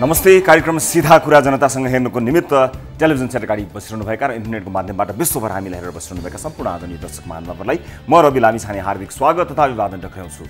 नमस्ते। कार्यक्रम सीधा कुरा जनतासँग हेर्नुको निमित्त टेलिभिजन सेट अगाडि बसिरहनुभएका र इन्टरनेटको माध्यमबाट विश्वभर हामीलाई हेरेर बसिरहनुभएका सम्पूर्ण आदरणीय दर्शक महानुभावहरूलाई म रवि लामिछाने हार्दिक स्वागत तथा अभिवादन टक्राउँछु।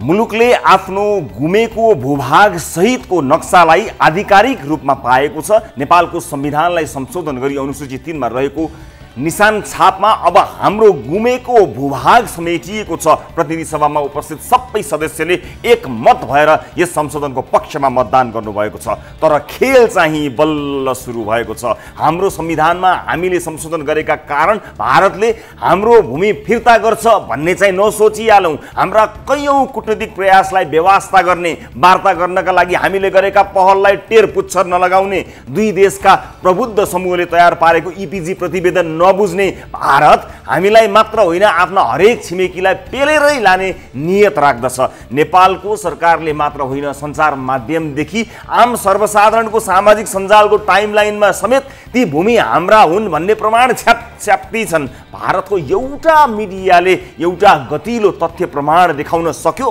मुलुकले आफ्नो गुमेको भूभाग सहितको नक्सालाई आधिकारिक रूपमा पाएको छ। नेपालको संविधानलाई संशोधन गरी अनुसूची 3 मा रहेको निशान छापमा अब हाम्रो गुमेको भूभाग समेटिएको छ। प्रतिनिधि सभामा उपस्थित सबै सदस्यले एकमत भएर यस संशोधनको पक्षमा मतदान गर्नुभएको छ। तर खेल चाहिँ बल्ल सुरु भएको छ। हाम्रो संविधानमा हामीले संशोधन गरेका कारण भारतले हाम्रो भूमि फिर्ता गर्छ भन्ने चाहिँ नसोचिहालौँ। हाम्रा कैयौँ कूटनीतिक प्रयासलाई बेवास्ता गर्ने, वार्ता गर्नका लागि हामीले गरेका पहललाई टेर पुच्छर नलगाउने, दुई देशका प्रबुद्ध समूहले तयार पारेको इपिजी प्रतिवेदन नबुझ्ने भारत हामीलाई मात्र होइन आफ्ना हरेक छिमेकीलाई पेलेरै लाने नियत राख्दछ। नेपालको सरकारले मात्र होइन, सञ्चार माध्यमदेखि आम सर्वसाधारणको सामाजिक सञ्जालको टाइमलाइनमा समेत ती भूमि हाम्रा हुन् भन्ने प्रमाण छ्याप्ती छन्। भारतको एउटा मिडियाले एउटा गतिलो तथ्य प्रमाण देखाउन सक्यो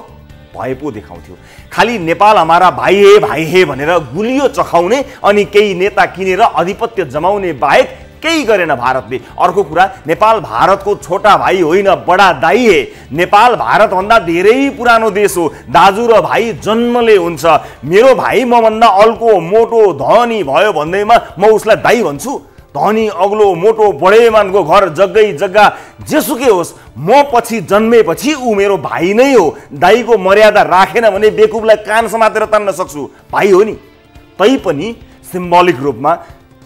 भए पो देखाउँथ्यो। खालि नेपाल हमारा भाइ हे भनेर गुलियो चखाउने अनि केही नेता किनेर आधिपत्य जमाउने बाहेक केही गरेन भारतले। अर्को कुरा, नेपाल भारतको छोटा भाइ होइन, बडा दाइ हे। नेपाल भारतभन्दा धेरै पुरानो देश हो। दाजु र भाइ जन्मले हुन्छ। मेरो भाइ मभन्दा अल्को मोटो धनी भयो भन्दैमा म उसलाई दाइ भन्छु? धनी अग्लो मोटो बडेमानको घर जग्गै जग्गा जेसुकै होस्, म पछि जन्मेपछि ऊ मेरो भाइ नै हो। दाइको मर्यादा राखेन भने बेकुबलाई कान समातेर तान्न सक्छु। भाइ हो नि। तैपनि सिम्बोलिक रूपमा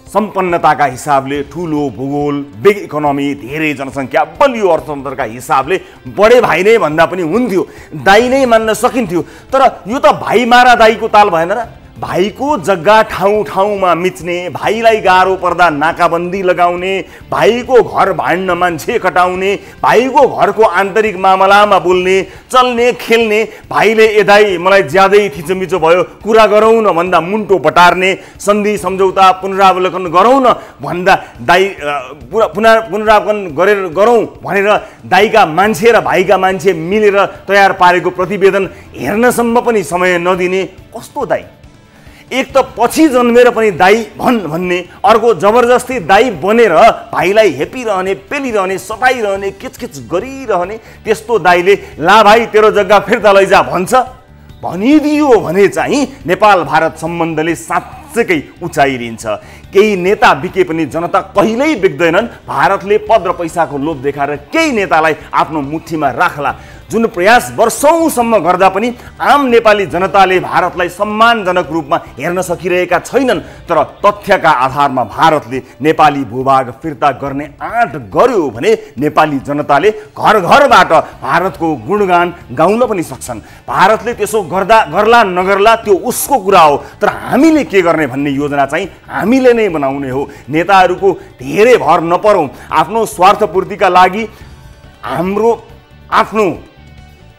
सम्पन्नताका हिसाबले, ठुलो भूगोल, बिग इकोनोमी, धेरै जनसङ्ख्या, बलियो अर्थतन्त्रका हिसाबले बडे भाइ नै भन्दा पनि हुन्थ्यो, दाइ नै मान्न सकिन्थ्यो। तर यो त भाइ मारा दाइको ताल भएन र? भाइको जग्गा ठाउँमा मिच्ने, भाइलाई गाह्रो पर्दा नाकाबन्दी लगाउने, भाइको घर भाड्न मान्छे खटाउने, भाइको घरको आन्तरिक मामलामा बोल्ने, चल्ने खेल्ने, भाइले ए दाइ मलाई ज्यादै थिचोमिचो भयो कुरा गरौँ न भन्दा मुन्टो बटार्ने, सन्धि सम्झौता पुनरावलोकन गरौँ न भन्दा दाइ पुनरावलोकन गरेर गरौँ भनेर दाइका मान्छे र भाइका मान्छे मिलेर तयार पारेको प्रतिवेदन हेर्नसम्म पनि समय नदिने कस्तो दाइ? एक त पछि जन्मेर पनि दाइ भन्ने, अर्को जबरजस्ती दाइ बनेर भाइलाई हेपिरहने, पेलिरहने, सताइरहने, किचकिच गरिरहने। त्यस्तो दाइले ला भाइ तेरो जग्गा फिर्ता लैजा भन्छ भनिदियो भने चाहिँ नेपाल भारत सम्बन्धले साँच्चै उचाइ लिन्छ। केही नेता बिके पनि जनता कहिल्यै बिक्दैनन्। भारतले पद र पैसाको लोभ देखाएर केही नेतालाई आफ्नो मुठीमा राख्ला। जुन प्रयास वर्षौंसम्म गर्दा पनि आम नेपाली जनताले भारतलाई सम्मानजनक रूपमा हेर्न सकिरहेका छैनन्। तर तथ्यका आधारमा भारतले नेपाली भूभाग फिर्ता गर्ने आँट गर्यो भने नेपाली जनताले घर घरबाट भारतको गुणगान गाउन पनि सक्छन्। भारतले त्यसो गर्ला नगर्ला त्यो उसको कुरा हो। तर हामीले के गर्ने भन्ने योजना चाहिँ हामीले नै बनाउने हो। नेताहरूको धेरै भर नपरौँ। आफ्नो स्वार्थपूर्तिका लागि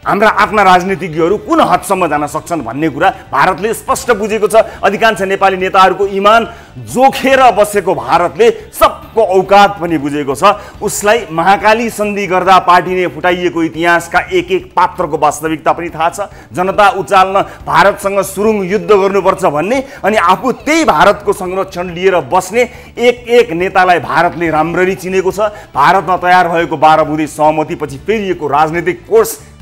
हाम्रा आफ्ना राजनीतिज्ञहरू कुन हदसम्म जान सक्छन् भन्ने कुरा भारतले स्पष्ट बुझेको छ। अधिकांश नेपाली नेताहरूको इमान जोखेर बसेको भारतले सबको औकात पनि बुझेको छ। उसलाई महाकाली सन्धि गर्दा पार्टीले फुटाइएको इतिहासका एक एक पात्रको वास्तविकता पनि थाहा छ। जनता उचाल्न भारतसँग सुरुङ युद्ध गर्नुपर्छ भन्ने अनि आफू त्यही भारतको संरक्षण लिएर बस्ने एक एक नेतालाई भारतले राम्ररी चिनेको छ। भारतमा तयार भएको 12 बुँदे सहमतिपछि फेरिएको राजनीतिक कोर्स,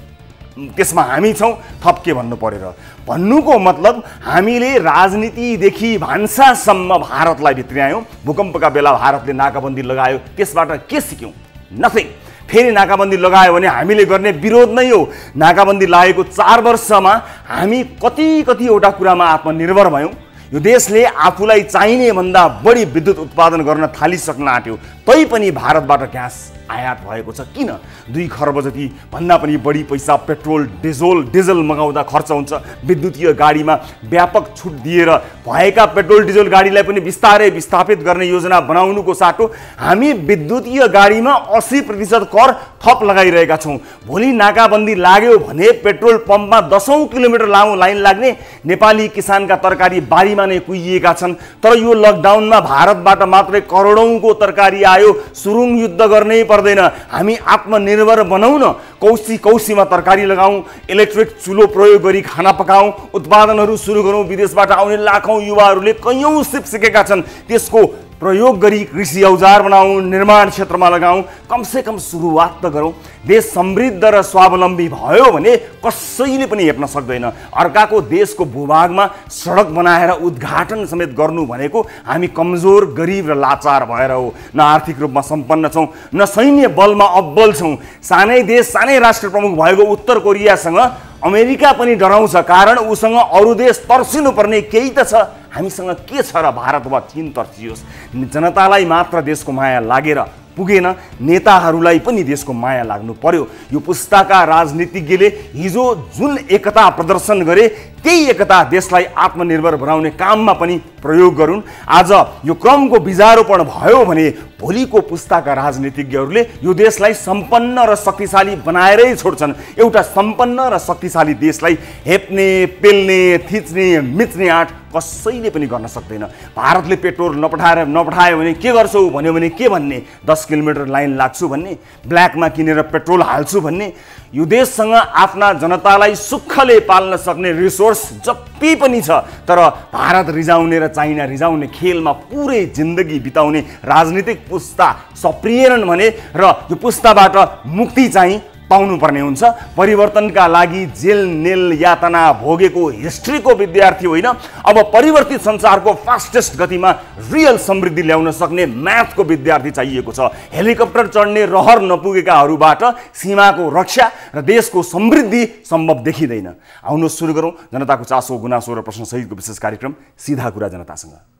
त्यसमा हामी छौँ। थप के भन्नु पर्यो र? भन्नुको मतलब हामीले राजनीतिदेखि भान्सासम्म भारतलाई भित्र्यायौँ। भूकम्पका बेला भारतले नाकाबन्दी लगायो, त्यसबाट के सिक्यौँ? नथिङ। फेरि नाकाबन्दी लगायो भने हामीले गर्ने विरोध नै हो। नाकाबन्दी लागेको 4 वर्षमा हामी कतिवटा कुरामा आत्मनिर्भर भयौँ। यो देशले आफूलाई चाहिने भन्दा बढी विद्युत उत्पादन गर्न थालिसक्न आँट्यो। तैपनि भारतबाट ग्यास आयात भएको छ। किन? 2 खर्ब जति भन्दा पनि बढी पैसा पेट्रोल डिजल मगाउँदा खर्च हुन्छ। विद्युतीय गाडीमा व्यापक छुट दिएर भएका पेट्रोल डिजल गाडीलाई पनि बिस्तारै विस्थापित गर्ने योजना बनाउनुको साटो हामी विद्युतीय गाडीमा 80% कर थप लगाइरहेका छौँ। भोलि नाकाबन्दी लाग्यो भने पेट्रोल पम्पमा 10औं किलोमिटर लामो लाइन लाग्ने। नेपाली किसानका तरकारी बारीमा नै कुहिएका छन्। तर यो लकडाउनमा भारतबाट मात्रै करोडौंको तरकारी आयो। सुरुङ युद्ध गर्नै पर्दैन। हामी आत्मनिर्भर बनाउँ न, कौसीमा तरकारी लगाउँ, इलेक्ट्रिक चुलो प्रयोग गरी खाना पकाउँ, उत्पादनहरू सुरु गरौँ। विदेशबाट आउने लाखौँ युवाहरूले कैयौँ सिप सिकेका छन्, त्यसको प्रयोग गरी कृषि औजार बनाऊँ, निर्माण क्षेत्रमा लगाऊँ, कमसेकम सुरुवात त गरौँ। देश समृद्ध र स्वावलम्बी भयो भने कसैले पनि हेप्न सक्दैन। अर्काको देशको भूभागमा सडक बनाएर उद्घाटन समेत गर्नु भनेको हामी कमजोर, गरिब र लाचार भएर हो। न आर्थिक रूपमा सम्पन्न छौँ, न सैन्य बलमा अब्बल छौँ। सानै देश, सानै राष्ट्र प्रमुख भएको उत्तर कोरियासँग अमेरिका पनि डराउँछ, कारण उसँग अरू देश तर्सिनु पर्ने केही त छ। हामीसँग के छ र भारत वा चीन तर्सियोस्? जनतालाई मात्र देशको माया लागेर पुगेन, नेताहरूलाई पनि देशको माया लाग्नु पर्यो। यो पुस्ताका राजनीतिज्ञले हिजो जुन एकता प्रदर्शन गरे त्यही एकता देशलाई आत्मनिर्भर बनाउने काममा पनि प्रयोग गरून्। आज यो क्रमको बिजारोपण भयो भने भोलिको पुस्ताका राजनीतिज्ञहरूले यो देशलाई सम्पन्न र शक्तिशाली बनाएरै छोड्छन्। एउटा सम्पन्न र शक्तिशाली देशलाई हेप्ने, पेल्ने, थिच्ने, मिच्ने आँट कसैले पनि गर्न सक्दैन। भारतले पेट्रोल नपठायो भने के गर्छौ भन्यो भने के भन्ने? 10 किलोमिटर लाइन लाग्छु भन्ने, ब्ल्याकमा किनेर पेट्रोल हाल्छु भन्ने? यो देशसँग आफ्ना जनतालाई सुखले पाल्न सक्ने रिसोर्स जति पनि छ, तर भारत रिजाउने र चाइना रिजाउने खेलमा पुरै जिन्दगी बिताउने राजनीतिक पुस्ता सप्रिएनन् भने र यो पुस्ताबाट मुक्ति चाहिँ पाउनुपर्ने हुन्छ। परिवर्तनका लागि जेल नेल यातना भोगेको हिस्ट्रीको विद्यार्थी होइन, अब परिवर्तित संसारको फास्टेस्ट गतिमा रियल समृद्धि ल्याउन सक्ने म्याथको विद्यार्थी चाहिएको छ। हेलिकप्टर चढ्ने रहर नपुगेकाहरूबाट सीमाको रक्षा र देशको समृद्धि सम्भव देखिँदैन। आउनुहोस् सुरु गरौँ जनताको चासो, गुनासो र प्रश्न सहितको विशेष कार्यक्रम सीधा कुरा जनतासँग।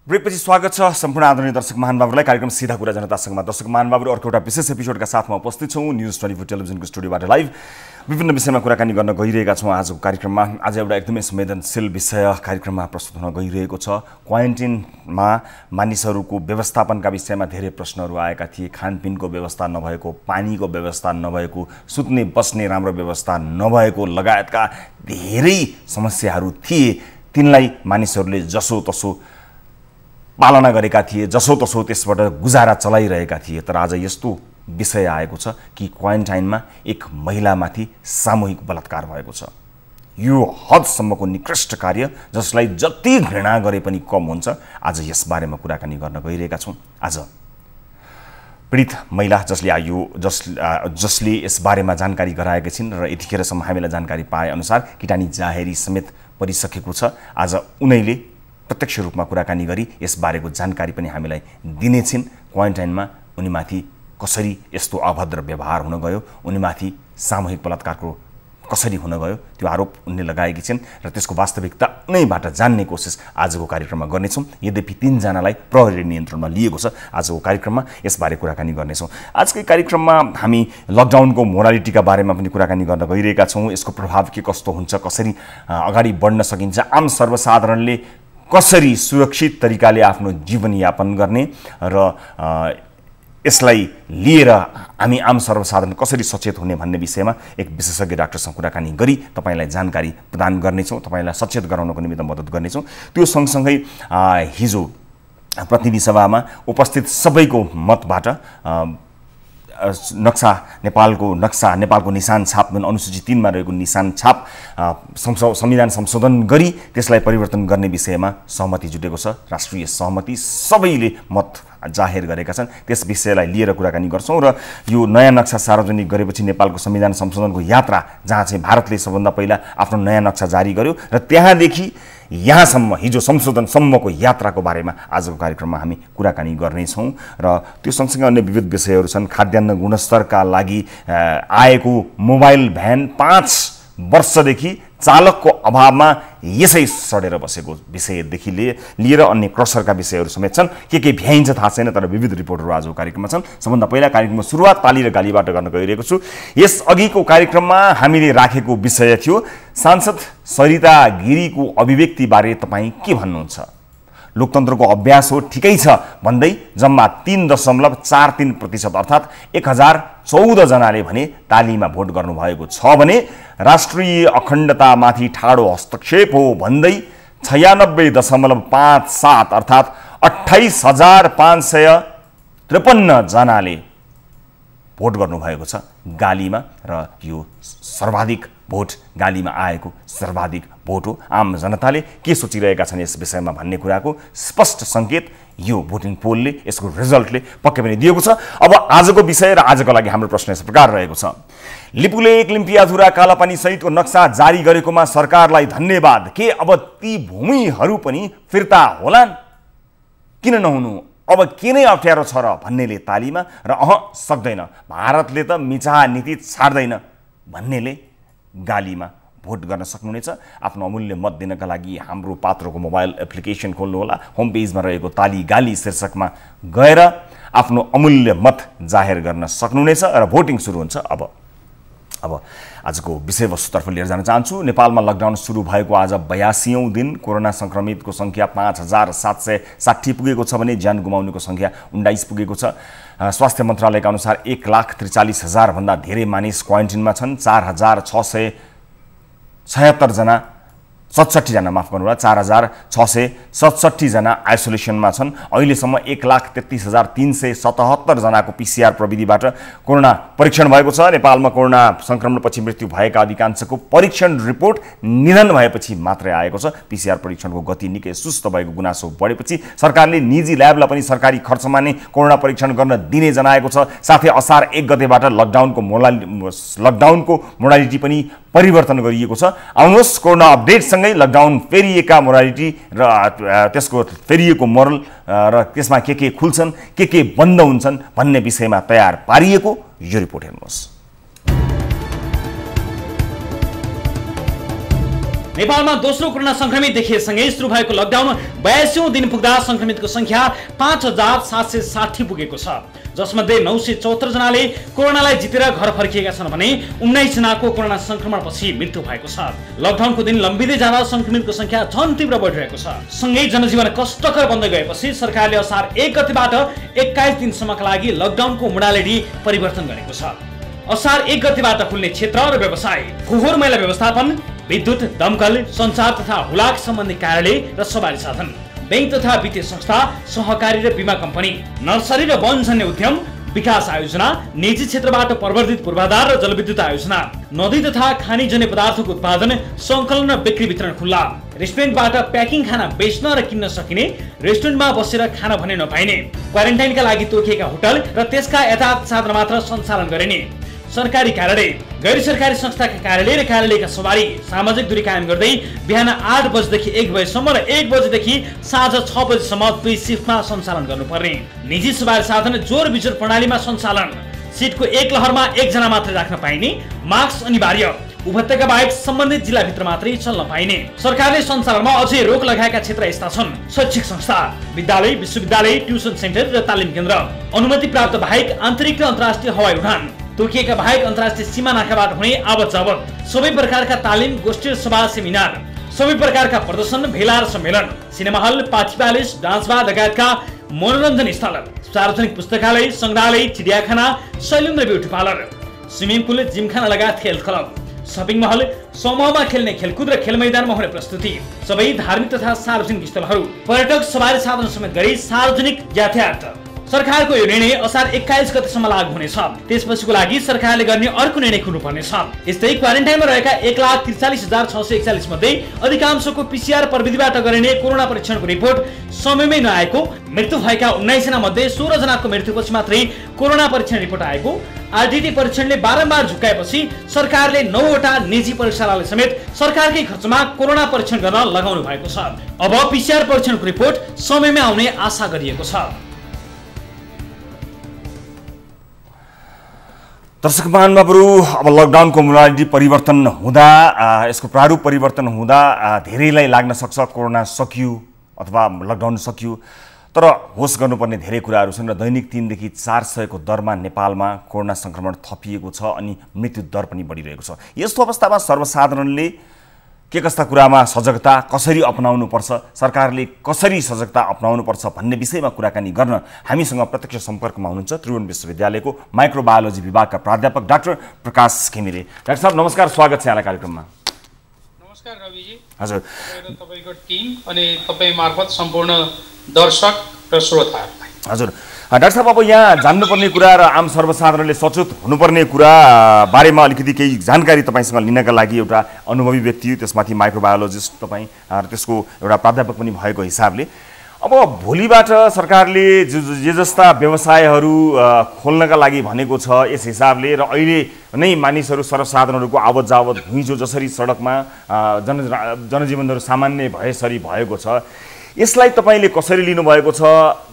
ब्रेकपछि स्वागत छ सम्पूर्ण आदरणीय दर्शक महानुभावहरूलाई कार्यक्रम सीधा कुरा जनतासँगमा। दर्शक महानुभावहरू, अर्को एउटा विशेष एपिसोडका साथमा उपस्थित छौँ न्युज 24 टेलिभिजनको स्टुडियोबाट लाइभ विभिन्न विषयमा कुराकानी गर्न गइरहेका छौँ। आजको कार्यक्रममा आज एउटा एकदमै संवेदनशील विषय कार्यक्रममा प्रस्तुत हुन गइरहेको छ। क्वारेन्टिनमा मानिसहरूको व्यवस्थापनका विषयमा धेरै प्रश्नहरू आएका थिए। खानपिनको व्यवस्था नभएको, पानीको व्यवस्था नभएको, सुत्ने बस्ने राम्रो व्यवस्था नभएको लगायतका धेरै समस्याहरू थिए। तिनलाई मानिसहरूले जसोतसो पालना गरेका थिए, जसोतसो त्यसबाट गुजारा चलाइरहेका थिए। तर आज यस्तो विषय आएको छ कि क्वारेन्टाइनमा एक महिलामाथि सामूहिक बलात्कार भएको छ। यो हदसम्मको निकृष्ट कार्य जसलाई जति घृणा गरे पनि कम हुन्छ। आज यसबारेमा कुराकानी गर्न गइरहेका छौँ। आज पीडित महिला जसले यसबारेमा जानकारी गराएकी छिन् र यतिखेरसम्म हामीलाई जानकारी पाए अनुसार किटानी जाहेरी समेत परिसकेको छ। आज उनैले प्रत्यक्ष रूपमा कुराकानी गरी यसबारेको जानकारी पनि हामीलाई दिनेछिन्। क्वारेन्टाइनमा उनीमाथि कसरी यस्तो अभद्र व्यवहार हुन गयो, उनीमाथि सामूहिक बलात्कारको कसरी हुन गयो, त्यो आरोप उनले लगाएकी छिन् र त्यसको वास्तविकता नैबाट जान्ने कोसिस आजको कार्यक्रममा गर्नेछौँ। यद्यपि 3 जनालाई प्रहरी नियन्त्रणमा लिएको छ। आजको कार्यक्रममा यसबारे कुराकानी गर्नेछौँ। आजकै कार्यक्रममा हामी लकडाउनको मोरालिटीका बारेमा पनि कुराकानी गर्न गइरहेका छौँ। यसको प्रभाव के कस्तो हुन्छ, कसरी अगाडि बढ्न सकिन्छ, आम सर्वसाधारणले कसरी सुरक्षित तरिकाले आफ्नो जीवनयापन गर्ने र यसलाई लिएर हामी आम सर्वसाधारण कसरी सचेत हुने भन्ने विषयमा एक विशेषज्ञ डाक्टरसँग कुराकानी गरी तपाईँलाई जानकारी प्रदान गर्नेछौँ, तपाईँलाई सचेत गराउनको निमित्त मद्दत गर्नेछौँ। त्यो सँगसँगै हिजो प्रतिनिधि सभामा उपस्थित सबैको मतबाट नेपालको निशान छाप जुन अनुसूची 3 मा रहेको निशान छाप संविधान संशोधन गरी त्यसलाई परिवर्तन गर्ने विषयमा सहमति जुटेको छ। राष्ट्रिय सहमति सबैले मत जाहेर गरेका छन्। त्यस विषयलाई लिएर कुराकानी गर्छौँ र यो नयाँ नक्सा सार्वजनिक गरेपछि नेपालको संविधान संशोधनको यात्रा जहाँ चाहिँ भारतले सबभन्दा पहिला आफ्नो नयाँ नक्सा जारी गर्यो र त्यहाँदेखि यहाँसम्म हिजो संशोधनसम्मको यात्राको बारेमा आजको कार्यक्रममा हामी कुराकानी गर्नेछौँ र त्यो सँगसँगै अन्य विविध विषयहरू छन्। खाद्यान्न गुणस्तरका लागि आएको मोबाइल भ्यान 5 वर्षदेखि चालकको अभावमा यसै सडेर बसेको विषयदेखि लिएर अन्य क्रसरका विषयहरू समेत छन्। के भ्याइन्छ थाहा छैन, तर विविध रिपोर्टहरू आजको कार्यक्रममा छन्। सबभन्दा पहिला कार्यक्रमको सुरुवात ताली र गालीबाट गर्न गइरहेको छु। यस अघिको कार्यक्रममा हामीले राखेको विषय थियो सांसद सरिता गिरीको अभिव्यक्तिबारे तपाईँ के भन्नुहुन्छ? लोकतन्त्रको अभ्यास हो, ठिकै छ भन्दै जम्मा 3.43% अर्थात् 1014 जनाले भने तालीमा भोट गर्नुभएको छ भने राष्ट्रिय अखण्डतामाथि ठाडो हस्तक्षेप हो भन्दै 96.57 अर्थात् 28,553 जनाले भोट गर्नुभएको छ गालीमा र यो सर्वाधिक भोट गालीमा आएको सर्वाधिक भोट हो। आम जनताले के सोचिरहेका छन् यस विषयमा भन्ने कुराको स्पष्ट सङ्केत यो भोटिङ पोलले यसको रिजल्टले पक्कै पनि दिएको छ। अब आजको विषय र आजको लागि हाम्रो प्रश्न यस प्रकार रहेको छ। लिपुले एक लिम्पियाधुरा कालापानी सहितको नक्सा जारी गरेकोमा सरकारलाई धन्यवाद। के अब ती भूमिहरू पनि फिर्ता होलान्? किन नहुनु? अब के नै अप्ठ्यारो छ र भन्नेले तालीमा र सक्दैन, भारतले त मिचाहा नीति छाड्दैन भन्नेले गालीमा भोट गर्न सक्नुहुनेछ। आफ्नो अमूल्य मत दिनका लागि हाम्रो पात्रोको मोबाइल एप्लिकेसन खोल्नुहोला। होम पेजमा रहेको ताली गाली शीर्षकमा गएर आफ्नो अमूल्य मत जाहेर गर्न सक्नुहुनेछ र भोटिङ सुरु हुन्छ। अब आजको विषयवस्तुतर्फ लिएर जान चाहन्छु। नेपालमा लकडाउन सुरु भएको आज 82औं दिन। कोरोना संक्रमितको संख्या 5,760 पुगेको छ भने ज्यान गुमाउनेको संख्या 19 पुगेको छ। स्वास्थ्य मन्त्रालयका अनुसार 1,43,000 भन्दा धेरै मानिस क्वारेन्टिनमा छन्। 4,667 जना 67 जना माफ गर्नुहोला 4,667 जना आइसोलेसनमा छन्। अहिलेसम्म 1,33,377 जनाको PCR प्रविधिबाट कोरोना परीक्षण भएको छ। नेपालमा कोरोना संक्रमणपछि मृत्यु भएका अधिकांशको परीक्षण रिपोर्ट निधन भएपछि मात्रै आएको छ। PCR परीक्षणको गति निकै सुस्त भएको गुनासो बढेपछि सरकारले निजी ल्याबलाई पनि सरकारी खर्चमा नै कोरोना परीक्षण गर्न दिने जनाएको छ। साथै असार 1 गतेबाट लकडाउनको मोडालिटी पनि परिवर्तन गरिएको छ। आउनुहोस् कोरोना अपडेटसँगै लकडाउन फेरिएका मोडालिटी र त्यसको फेरिएको मोरल र त्यसमा के खुल्छन् के बन्द हुन्छन् भन्ने विषयमा तयार पारिएको यो रिपोर्ट हेर्नुहोस्। नेपालमा दोस्रो कोरोना संक्रमित देखिएसँगै सुरु भएको लकडाउन 82औं दिन पुग्दा संक्रमितको संख्या 5,760 पुगेको छ, जसमध्ये 974 जनाले कोरोनालाई जितेर घर फर्किएका छन् भने 19 जनाको कोरोना संक्रमणपछि मृत्यु भएको छ। लकडाउनको दिन लम्बिँदै जाँदा संक्रमितको संख्या झन तीव्र बढिरहेको छ। सँगै जनजीवन कष्टकर बन्दै गएपछि सरकारले असार 1 गतेबाट 21 दिनसम्मका लागि लकडाउनको मोडालिटी परिवर्तन गरेको छ। असार 1 गतेबाट खुल्ने क्षेत्र र व्यवसाय, फोहोर मैला व्यवस्थापन, विद्युत, दमकल, सञ्चार तथा हुलाक सम्बन्धी कार्यालय र सवारी साधन, बैंक तथा वित्तीय संस्था, सहकारी र बीमा कम्पनी, नर्सरी र वनजन्य उद्यम, विकास आयोजना, निजी क्षेत्रबाट प्रवर्धित पूर्वाधार र जलविद्युत आयोजना, नदी तथा खानीजन्य पदार्थको उत्पादन, सङ्कलन र बिक्री वितरण खुल्ला, रेस्टुरेन्टबाट प्याकिङ खाना बेच्न र किन्न सकिने, रेस्टुरेन्टमा बसेर खाना भने नपाइने, क्वारेन्टाइनका लागि तोकिएका होटल र त्यसका यथार्थ साधन मात्र सञ्चालन गरिने, सरकारी कार्यालय, गैर सरकारी संस्थाका कार्यालय र कार्यालयका सवारी सामाजिक दूरी कायम गर्दै बिहान 8 बजेदेखि 1 बजेसम्म र 1 बजेदेखि साँझ 6 बजेसम्म 2 शिफ्टमा सञ्चालन गर्नुपर्ने, निजी सवारी साधन जोर बिजोर प्रणालीमा सञ्चालन, सिटको एक लहरमा 1 जना मात्रै राख्न पाइने, मास्क अनिवार्य, उपत्यका बाहेक सम्बन्धित जिल्लाभित्र मात्रै चल्न पाइने। सरकारले सञ्चालनमा अझै रोक लगाएका क्षेत्र यस्ता छन्: शैक्षिक संस्था, विद्यालय, विश्वविद्यालय, ट्युसन सेन्टर र तालिम केन्द्र, अनुमति प्राप्त बाहेक आन्तरिक र अन्तर्राष्ट्रिय हवाई उडान, तोकिएका बाहेक अन्तर्राष्ट्रिय सीमा नाकाबाट हुने आवत जावत, सबै प्रकारका तालिम, गोष्ठी र सभा सेमिनार, सबै प्रकारका प्रदर्शन, भेला र सम्मेलन, cinema hall, party palace, dance bar लगायतका मनोरञ्जन स्थल, सार्वजनिक पुस्तकालय, सङ्ग्रहालय, चिडियाखाना, सैलुन र beauty parlour, swimming pool, gymkhana लगायत खेल क्लब, सपिङ महल, समूहमा खेल्ने खेलकुद र खेल मैदानमा हुने प्रस्तुति, सबै धार्मिक तथा सार्वजनिक स्थलहरू, पर्यटक सवारी साधन समेत गरी सार्वजनिक यातायात। सरकारको यो निर्णय असार 21 गतेसम्म लागू हुनेछ। त्यसपछिको लागि सरकारले गर्ने अर्को निर्णय खुल्नुपर्नेछ। यस्तै क्वारेन्टाइनमा रहेका 1,43,641 मध्ये अधिकांशको PCR प्रविधिबाट गरिने कोरोना परीक्षणको रिपोर्ट समयमै नआएको, मृत्यु भएका 19 जना मध्ये 16 जनाको मृत्युपछि मात्रै कोरोना परीक्षण रिपोर्ट आएको, आरटीटी परीक्षणले बारम्बार झुक्काएपछि सरकारले 9वटा निजी प्रयोगशालाले समेत सरकारकै खर्चमा कोरोना परीक्षण गर्न लगाउनु भएको छ। अब PCR परीक्षणको रिपोर्ट समयमै आउने आशा गरिएको छ। दर्शक महानुभावहरू, अब लकडाउनको मोडालिटी परिवर्तन हुँदा, यसको प्रारूप परिवर्तन हुँदा धेरैलाई लाग्न सक्छ कोरोना सकियो अथवा लकडाउन सकियो, तर होस गर्नुपर्ने धेरै कुराहरू छन् र दैनिक 3 देखि 400 को दरमा नेपालमा कोरोना संक्रमण थपिएको छ अनि मृत्यु दर पनि बढिरहेको छ। यस्तो अवस्थामा सर्वसाधारणले के कस्ता कुरामा सजगता कसरी अपनाउनुपर्छ, सरकारले कसरी सजगता अपनाउनुपर्छ भन्ने विषयमा कुराकानी गर्न हामीसँग प्रत्यक्ष सम्पर्कमा हुनुहुन्छ त्रिभुवन विश्वविद्यालयको माइक्रोबायोलोजी विभागका प्राध्यापक डाक्टर प्रकाश घिमिरे। डाक्टर साहब नमस्कार, स्वागत छ यहाँलाई कार्यक्रममा। नमस्कार रविजी। हजुर, तपाईको टिम अनि तपाईँ मार्फत सम्पूर्ण दर्शक र श्रोताहरूलाई हजुर। डाक्टर साहब, अब यहाँ जान्नुपर्ने कुरा र आम सर्वसाधारणले सचेत हुनुपर्ने कुरा बारेमा अलिकति केही जानकारी तपाईँसँग लिनका लागि एउटा अनुभवी व्यक्ति, त्यसमाथि माइक्रोबायोलोजिस्ट तपाईँ र त्यसको एउटा प्राध्यापक पनि भएको हिसाबले अब भोलिबाट सरकारले जे जस्ता व्यवसायहरू खोल्नका लागि भनेको छ यस हिसाबले र अहिले नै मानिसहरू सर्वसाधारणहरूको आवत जावत हिजो जसरी सडकमा जनजीवनहरू सामान्य भएसरी भएको छ, यसलाई तपाईँले कसरी लिनुभएको छ?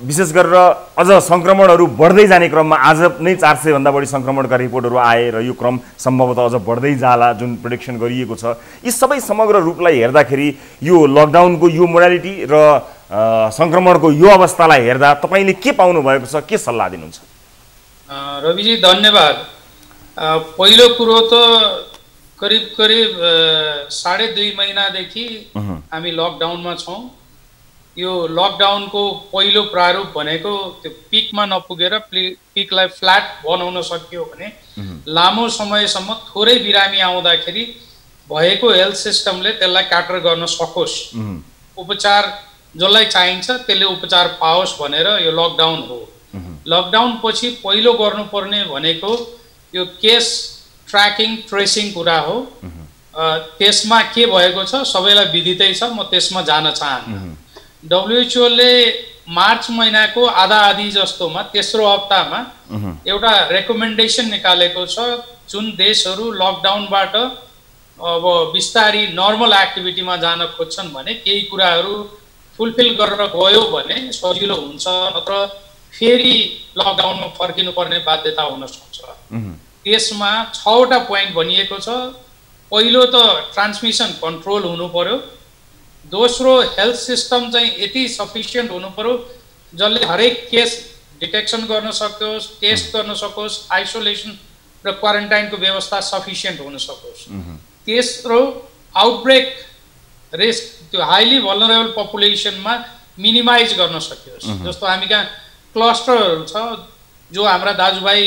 विशेष गरेर अझ सङ्क्रमणहरू बढ्दै जाने क्रममा आज नै 400 भन्दा बढी सङ्क्रमणका रिपोर्टहरू आए र यो क्रम सम्भवतः अझ बढ्दै जाला जुन प्रेडिक्सन गरिएको छ, यी सबै समग्र रूपलाई हेर्दाखेरि यो लकडाउनको यो मोडालिटी र सङ्क्रमणको यो अवस्थालाई हेर्दा तपाईँले के पाउनु भएको छ, के सल्लाह दिनुहुन्छ? रविजी धन्यवाद। पहिलो कुरो त करिब 2.5 महिनादेखि हामी लकडाउनमा छौँ। यो लकडाउनको पहिलो प्रारूप भनेको त्यो पिकमा नपुगेर पिकलाई फ्ल्याट बनाउन सकियो भने लामो समयसम्म थोरै बिरामी आउँदाखेरि भएको हेल्थ सिस्टमले त्यसलाई क्याटर गर्न सकोस्, उपचार जसलाई चाहिन्छ त्यसले उपचार पाओस् भनेर यो लकडाउन हो। लकडाउन पछि पहिलो गर्नुपर्ने भनेको यो केस ट्र्याकिङ ट्रेसिङ कुरा हो। त्यसमा के भएको छ सबैलाई विदितै छ, म त्यसमा जान चाहन्न। WHO ले मार्च महिनाको आधा जस्तोमा तेस्रो हप्तामा एउटा रेकमेन्डेसन निकालेको छ, जुन देशहरू लकडाउनबाट अब बिस्तारी नर्मल एक्टिभिटीमा जान खोज्छन् भने केही कुराहरू फुलफिल गरेर गयो भने सजिलो हुन्छ, नत्र फेरि लकडाउनमा फर्किनुपर्ने बाध्यता हुन सक्छ। त्यसमा 6वटा पोइन्ट भनिएको छ। पहिलो त ट्रान्समिसन कन्ट्रोल हुनु पर्यो, दोस्रो हेल्थ सिस्टम चाहिँ यति सफिसियन्ट हुनु पर्यो जसले हरेक केस डिटेक्सन गर्न सकोस्, टेस्ट गर्न सकोस्, आइसोलेसन र क्वारेन्टाइनको व्यवस्था सफिसियन्ट हुन सकोस्। तेस्रो आउटब्रेक रिस्क त्यो हाइली भल्नरेबल पपुलेसनमा मिनिमाइज गर्न सकियोस्। जस्तो हामी कहाँ क्लस्टरहरू छ जो हाम्रा दाजुभाइ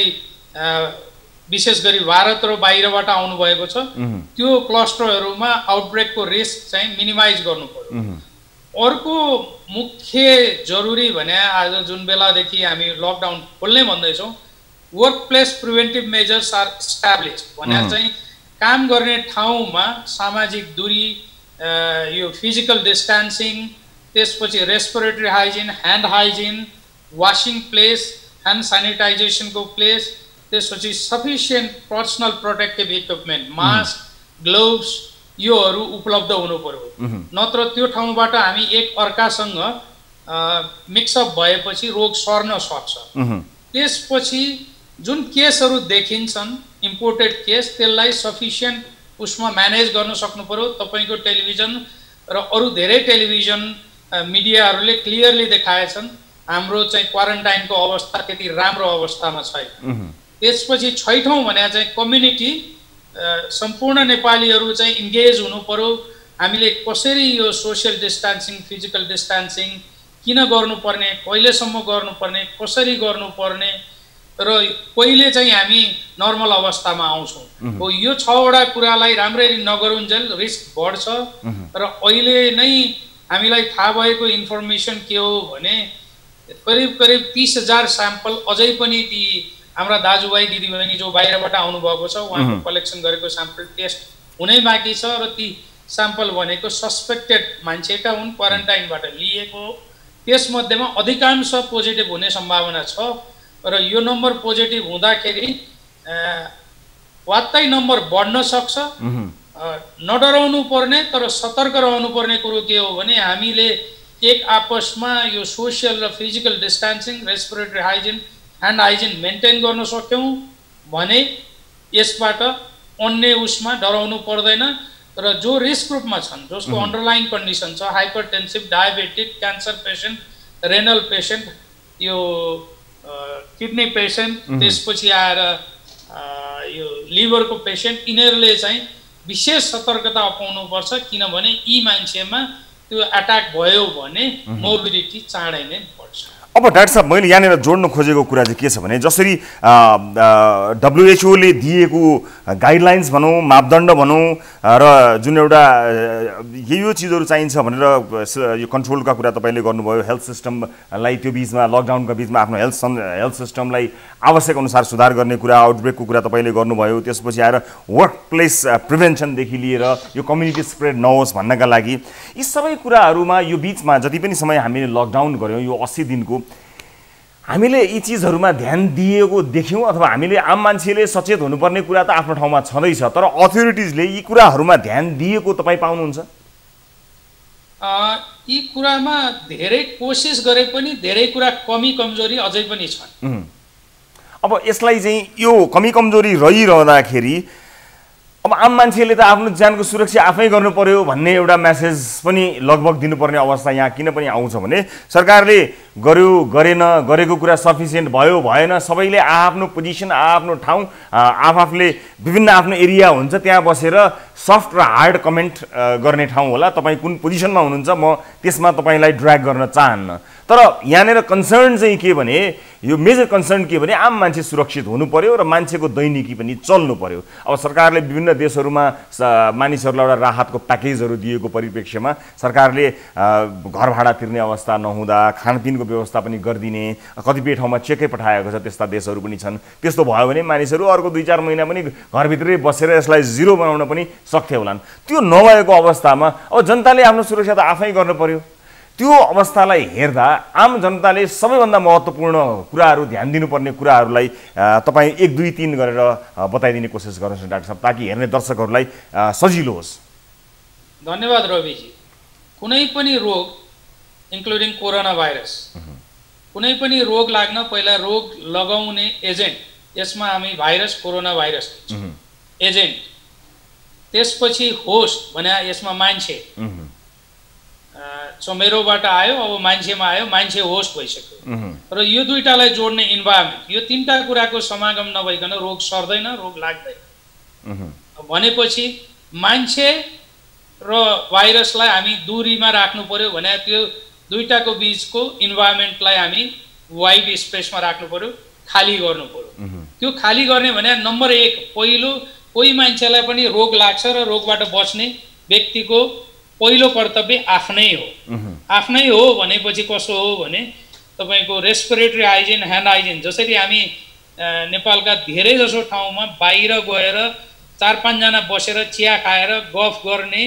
विशेष गरी भारत र बाहिरबाट आउनुभएको छ, त्यो क्लस्टरहरूमा आउटब्रेकको रिस्क चाहिँ मिनिमाइज गर्नु पर्यो। अर्को मुख्य जरुरी भने आज जुन बेलादेखि हामी लकडाउन खोल्ने भन्दैछौँ, work place preventive measures are established भने चाहिँ काम गर्ने ठाउँमा सामाजिक दूरी, यो फिजिकल डिस्टेन्सिङ, त्यसपछि respiratory hygiene, hand hygiene, washing place, hand सेनिटाइजेसनको प्लेस, त्यसपछि sufficient personal protective equipment, mask, gloves योहरू उपलब्ध हुनु पर्यो। नत्र त्यो ठाउँबाट हामी एक अर्कासँग मिक्सअप भएपछि रोग सर्न सक्छ। त्यसपछि जुन केसहरू देखिन्छन् इम्पोर्टेड केस, त्यसलाई सफिसियन्ट उसमा म्यानेज गर्न सक्नु पर्यो। तपाईँको टेलिभिजन र अरू धेरै टेलिभिजन मिडियाहरूले क्लियरली देखाएछन् हाम्रो चाहिँ क्वारेन्टाइनको अवस्था त्यति राम्रो अवस्थामा छैन। त्यसपछि 6औं भने चाहिँ कम्युनिटी, सम्पूर्ण नेपालीहरू चाहिँ इन्गेज हुनु पर्यो। हामीले कसरी यो सोसियल डिस्टेन्सिङ, फिजिकल डिस्टेन्सिङ किन गर्नुपर्ने, कहिलेसम्म गर्नुपर्ने, कसरी गर्नुपर्ने र कहिले चाहिँ हामी नर्मल अवस्थामा आउँछौँ हो, यो 6वटा कुरालाई राम्ररी नगरुन्जेल रिस्क बढ्छ। र अहिले नै हामीलाई थाहा भएको इन्फर्मेसन के हो भने करिब 30,000 स्याम्पल अझै पनि ती हाम्रा दाजुभाइ दिदीबहिनी जो बाहिरबाट आउनुभएको छ उहाँको कलेक्सन गरेको स्याम्पल टेस्ट हुनै बाँकी छ। र ती स्याम्पल भनेको सस्पेक्टेड मान्छेका हुन्, क्वारेन्टाइनबाट लिएको। त्यसमध्येमा अधिकांश पोजिटिभ हुने सम्भावना छ र यो नम्बर पोजिटिभ हुँदाखेरि वात्तै नम्बर बढ्न सक्छ। नडराउनु पर्ने तर सतर्क रहनु पर्ने कुरो के हो भने हामीले एक आपसमा यो सोसियल र physical distancing, respiratory hygiene, hand hygiene maintain गर्न सक्यौँ भने यसबाट अन्य उसमा डराउनु पर्दैन। र जो रिस्क ग्रुपमा छन्, जसको अन्डरलाइन कन्डिसन छ, hypertensive, diabetic, cancer patient, renal patient, यो किडनी पेसेन्ट, त्यसपछि आएर यो लिभरको पेसेन्ट, यिनीहरूले चाहिँ विशेष सतर्कता अपाउनुपर्छ। किनभने यी मान्छेमा त्यो एट्याक भयो भने मोर्बिडिटी चाँडै नै बढ्छ। अब डाक्टर साहब मैले यहाँनिर जोड्न खोजेको कुरा चाहिँ के छ भने जसरी WHO ले दिएको गाइडलाइन्स भनौँ मापदण्ड भनौँ र जुन एउटा यो चिजहरू चाहिन्छ भनेर यो कन्ट्रोलका कुरा तपाईँले गर्नुभयो हेल्थ सिस्टमलाई त्यो बिचमा लकडाउनका बिचमा आफ्नो हेल्थ सिस्टमलाई आवश्यक अनुसार सुधार गर्ने कुरा आउटब्रेकको कुरा तपाईँले गर्नुभयो त्यसपछि आएर वर्क प्लेस प्रिभेन्सनदेखि लिएर यो कम्युनिटी स्प्रेड नहोस् भन्नका लागि यी सबै कुराहरूमा यो बिचमा जति पनि समय हामीले लकडाउन गऱ्यौँ यो 80 दिनको हामीले यी चिजहरूमा ध्यान दिएको देख्यौँ अथवा हामीले आम मान्छेले सचेत हुनुपर्ने कुरा त आफ्नो ठाउँमा छँदैछ तर अथोरिटिजले यी कुराहरूमा ध्यान दिएको तपाईँ पाउनुहुन्छ यी कुरामा धेरै कोसिस गरे पनि धेरै कुरा कमी कमजोरी अझै पनि छन् अब यसलाई चाहिँ यो कमी कमजोरी रहिरहँदाखेरि अब आम मान्छेले त आफ्नो ज्यानको सुरक्षा आफै गर्नु पर्यो भन्ने एउटा मेसेज पनि लगभग दिनुपर्ने अवस्था यहाँ किन पनि आउँछ भने सरकारले गर्यो गरेन गरेको कुरा सफिसियन्ट भयो भएन सबैले आफ्नो पोजिसन आफ्नो ठाउँ आफूले विभिन्न आफ्नो एरिया हुन्छ त्यहाँ बसेर सफ्ट र हार्ड कमेन्ट गर्ने ठाउँ होला तपाईँ कुन पोजिसनमा हुनुहुन्छ म त्यसमा तपाईँलाई ड्र्याग गर्न चाहन्न तर यहाँनिर कन्सर्न चाहिँ के भने यो मेजर कन्सर्न के भने आम मान्छे सुरक्षित हुनु पर्यो र मान्छेको दैनिकी पनि चल्नु पर्यो अब सरकारले विभिन्न देशहरूमा मानिसहरूलाई एउटा राहतको प्याकेजहरू दिएको परिप्रेक्ष्यमा सरकारले घर भाडा तिर्ने अवस्था नहुँदा खानपिनको व्यवस्था पनि गरिदिने कतिपय ठाउँमा चेकै पठाएको छ त्यस्ता देशहरू पनि छन् त्यस्तो भयो भने मानिसहरू अर्को 2-4 महिना पनि घरभित्रै बसेर यसलाई जिरो बनाउन पनि सक्थे होलान् त्यो नभएको अवस्थामा अब जनताले आफ्नो सुरक्षा त आफै गर्नु पर्यो त्यो अवस्थालाई हेर्दा आम जनताले सबैभन्दा महत्त्वपूर्ण कुराहरू ध्यान दिनुपर्ने कुराहरूलाई तपाईँ 1, 2, 3 गरेर बताइदिने कोसिस गर्नुहोस् डाक्टर साहब ताकि हेर्ने दर्शकहरूलाई सजिलो होस् धन्यवाद रविजी कुनै पनि रोग इन्क्लुडिङ कोरोना भाइरस कुनै पनि रोग लाग्न पहिला रोग लगाउने एजेन्ट यसमा हामी भाइरस कोरोना भाइरस एजेन्ट त्यसपछि होस्ट भने यसमा मान्छे चमेरोबाट आयो अब मान्छेमा आयो मान्छे होस्ट भइसक्यो र यो दुईटालाई जोड्ने इन्भाइरोमेन्ट यो तीनटा कुराको समागम नभइकन रोग सर्दैन रोग लाग्दैन भनेपछि मान्छे र भाइरसलाई हामी दूरीमा राख्नु पर्यो भने त्यो दुईटाको बीचको इन्भाइरोमेन्टलाई हामी वाइड स्पेसमा राख्नु पर्यो खाली गर्नु पर्यो त्यो खाली गर्ने भने नम्बर 1 पहिलो कोही मान्छेलाई पनि रोग लाग्छ र रोगबाट बच्ने व्यक्तिको पहिलो कर्तव्य आफ्नै हो भनेपछि कसो हो भने तपाईको रेस्पिरेटरी हाइजिन ह्यान्ड हाइजिन जसरी हामी नेपालका धेरै जसो ठाउँमा बाहिर गएर 4-5 जना बसेर चिया खाएर गफ गर्ने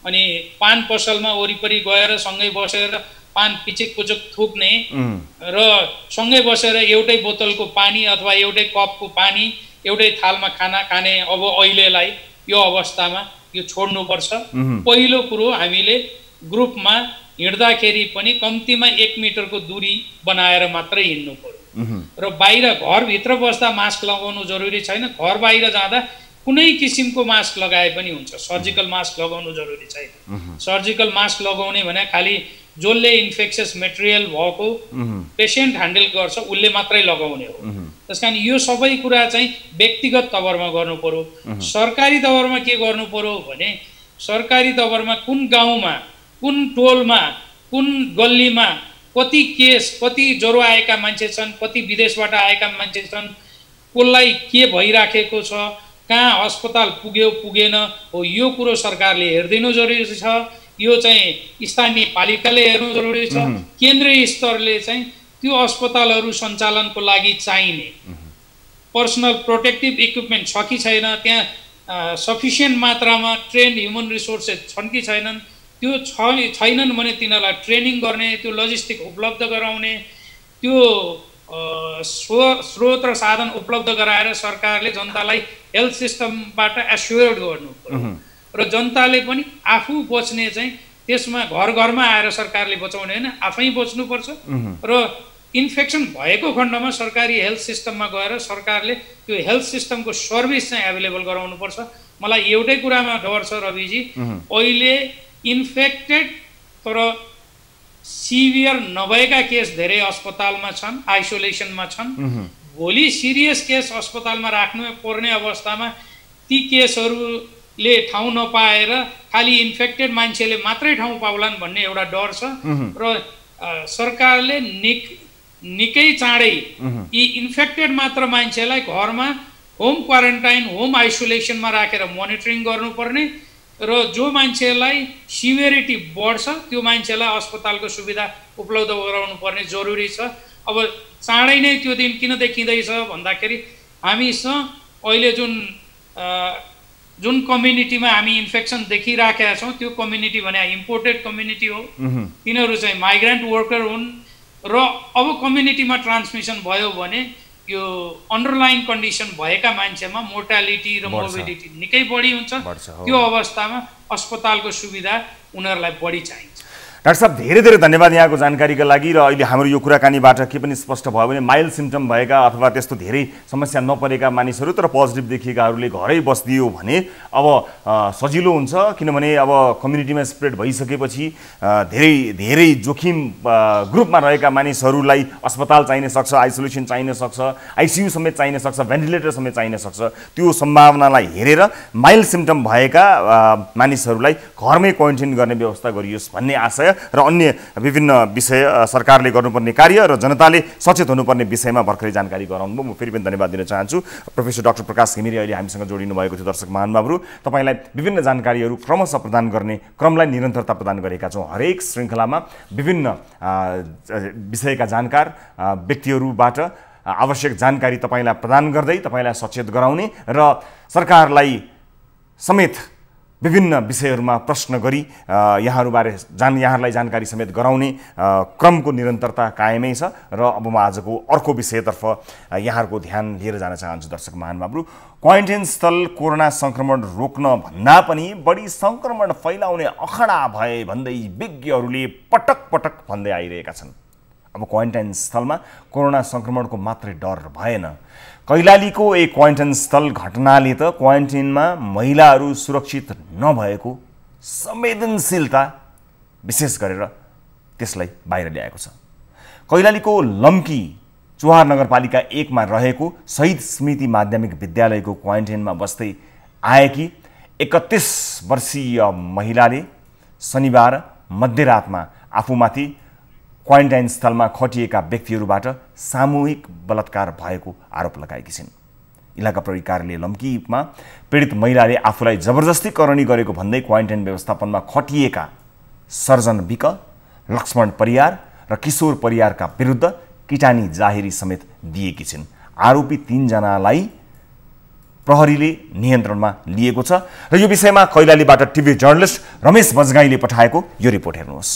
अनि पान पसलमा वरिपरि गएर सँगै बसेर पान पिचिक पुचुक थुक्ने र सँगै बसेर एउटै बोतलको पानी अथवा एउटै कपको पानी एउटै थालमा खाना खाने अब अहिलेलाई यो अवस्थामा यो छोड्नुपर्छ पहिलो कुरो हामीले ग्रुपमा हिँड्दाखेरि पनि कम्तीमा 1 मिटरको दूरी बनाएर मात्रै हिँड्नु पर्यो र बाहिर घरभित्र बस्दा मास्क लगाउनु जरुरी छैन घर बाहिर जाँदा कुनै किसिमको मास्क लगाए पनि हुन्छ सर्जिकल मास्क लगाउनु जरुरी छैन सर्जिकल मास्क लगाउने भने खाली जसले इन्फेक्सियस मेटेरियल भएको पेशेन्ट ह्यान्डल गर्छ उसले मात्रै लगाउने हो त्यसकारण यो सबै कुरा चाहिँ व्यक्तिगत तवरमा गर्नु पर्यो सरकारी तवरमा के गर्नु पर्यो भने सरकारी तवरमा कुन गाउँमा कुन टोलमा कुन गल्लीमा कति केस कति ज्वरो आएका मान्छे छन् कति विदेशबाट आएका मान्छे छन् कसलाई के भइराखेको छ कहाँ अस्पताल पुग्यो पुगेन हो यो कुरो सरकारले हेर्दिनु जरुरी छ यो चाहिँ स्थानीय पालिकाले हेर्नु जरुरी छ केन्द्रीय स्तरले चाहिँ त्यो अस्पतालहरू सञ्चालनको लागि चाहिने पर्सनल प्रोटेक्टिभ इक्विपमेन्ट छ कि छैन त्यहाँ सफिसियन्ट मात्रामा ट्रेन्ड ह्युमन रिसोर्सेस छन् कि छैनन् त्यो छैनन् भने तिनीहरूलाई ट्रेनिङ गर्ने त्यो लजिस्टिक उपलब्ध गराउने त्यो स्रोत र साधन उपलब्ध गराएर सरकारले जनतालाई हेल्थ सिस्टमबाट एस्योर्ड गर्नु पर्यो र जनताले पनि आफू बच्ने चाहिँ त्यसमा घर घरमा आएर सरकारले बचाउने हैन आफै बच्नुपर्छ र इन्फेक्सन भएको खण्डमा सरकारी हेल्थ सिस्टममा गएर सरकारले त्यो हेल्थ सिस्टमको सर्भिस चाहिँ एभाइलेबल गराउनुपर्छ मलाई एउटै कुरामा डर छ रविजी अहिले इन्फेक्टेड तर सिभियर नभएका केस धेरै अस्पतालमा छन् आइसोलेसनमा छन् भोलि सिरियस केस अस्पतालमा राख्नु पर्ने अवस्थामा ती केसहरूले ठाउँ नपाएर खाली इन्फेक्टेड मान्छेले मात्रै ठाउँ पाउलान् भन्ने एउटा डर छ र सरकारले निकै चाँडै यी इन्फेक्टेड मात्र मान्छेलाई घरमा होम क्वारेन्टाइन होम आइसोलेसनमा राखेर मोनिटरिङ गर्नुपर्ने र जो मान्छेलाई सिभियरिटी बढ्छ त्यो मान्छेलाई अस्पतालको सुविधा उपलब्ध गराउनु पर्ने जरुरी छ। अब चाँडै नै त्यो दिन किन देखिँदैछ भन्दाखेरि हामीसँग अहिले जुन कम्युनिटीमा हामी इन्फेक्सन देखिराखेका छौँ त्यो कम्युनिटी भने इम्पोर्टेड कम्युनिटी हो, तिनीहरू चाहिँ माइग्रेन्ट वर्कर हुन् र अब कम्युनिटीमा ट्रान्समिसन भयो भने यो अन्डरलाइन कन्डिसन भएका मान्छेमा मोर्टालिटी र मोर्बिडिटी निकै बढी हुन्छ। त्यो अवस्थामा अस्पतालको सुविधा उनीहरूलाई बढी चाहिन्छ। डाक्टर साहब धेरै धेरै धन्यवाद यहाँको जानकारीका लागि। र अहिले हाम्रो यो कुराकानीबाट के पनि स्पष्ट भयो भने माइल्ड सिम्पटम भएका अथवा त्यस्तो धेरै समस्या नपरेका मानिसहरू तर पोजिटिभ देखिएकाहरूले घरै बस्दियो भने अब सजिलो हुन्छ, किनभने अब कम्युनिटीमा स्प्रेड भइसकेपछि धेरै धेरै जोखिम ग्रुपमा रहेका मानिसहरूलाई अस्पताल चाहिन सक्छ, आइसोलेसन चाहिन सक्छ, आइसियु समेत चाहिन सक्छ, भेन्टिलेटर समेत चाहिन सक्छ। त्यो सम्भावनालाई हेरेर माइल्ड सिम्पटम भएका मानिसहरूलाई घरमै क्वारेन्टाइन गर्ने व्यवस्था गरियोस् भन्ने आशय र अन्य विभिन्न विषय सरकारले गर्नुपर्ने कार्य र जनताले सचेत हुनुपर्ने विषयमा भर्खरै जानकारी गराउनुभयो। म फेरि पनि धन्यवाद दिन चाहन्छु। प्रोफेसर डाक्टर प्रकाश घिमिरे अहिले हामीसँग जोडिनु भएको थियो। दर्शक महानुभावहरू, तपाईँलाई विभिन्न जानकारीहरू क्रमशः प्रदान गर्ने क्रमलाई निरन्तरता प्रदान गरेका छौँ। हरेक श्रृङ्खलामा विभिन्न विषयका जानकार व्यक्तिहरूबाट आवश्यक जानकारी तपाईँलाई प्रदान गर्दै तपाईँलाई सचेत गराउने र सरकारलाई समेत विभिन्न विषयहरूमा प्रश्न गरी यहाँहरूलाई जानकारी समेत गराउने क्रमको निरन्तरता कायमै छ। र अब म आजको अर्को विषयतर्फ यहाँहरूको ध्यान लिएर जान चाहन्छु। दर्शक महानुभावहरू, क्वारेन्टाइन स्थल कोरोना सङ्क्रमण रोक्न भन्दा पनि बढी सङ्क्रमण फैलाउने अखडा भए भन्दै विज्ञहरूले पटक पटक भन्दै आइरहेका छन्। अब क्वारेन्टाइन स्थलमा कोरोना सङ्क्रमणको मात्रै डर भएन, कैलालीको एक क्वारेन्टाइन स्थल घटनाले त क्वारेन्टाइनमा महिलाहरू सुरक्षित नभएको संवेदनशीलता विशेष गरेर त्यसलाई बाहिर ल्याएको छ। कैलालीको लम्की चुहार नगरपालिका 1 मा रहेको शहीद स्मृति माध्यमिक विद्यालयको क्वारेन्टाइनमा बस्दै आएकी 31 वर्षीय महिलाले शनिबार मध्यरातमा आफूमाथि क्वारेन्टाइन स्थलमा खटिएका व्यक्तिहरूबाट सामूहिक बलात्कार भएको आरोप लगाएकी छिन्। इलाका प्रहरी कार्यालय लम्कीमा पीडित महिलाले आफूलाई जबरजस्ती करणी गरेको भन्दै क्वारेन्टाइन व्यवस्थापनमा खटिएका सर्जन विक, लक्ष्मण परियार र किशोर परियारका विरुद्ध किटानी जाहेरी समेत दिएकी छिन्। आरोपी 3 जनालाई प्रहरीले नियन्त्रणमा लिएको छ। र यो विषयमा कैलालीबाट टिभी जर्नलिस्ट रमेश बजगाईले पठाएको यो रिपोर्ट हेर्नुहोस्।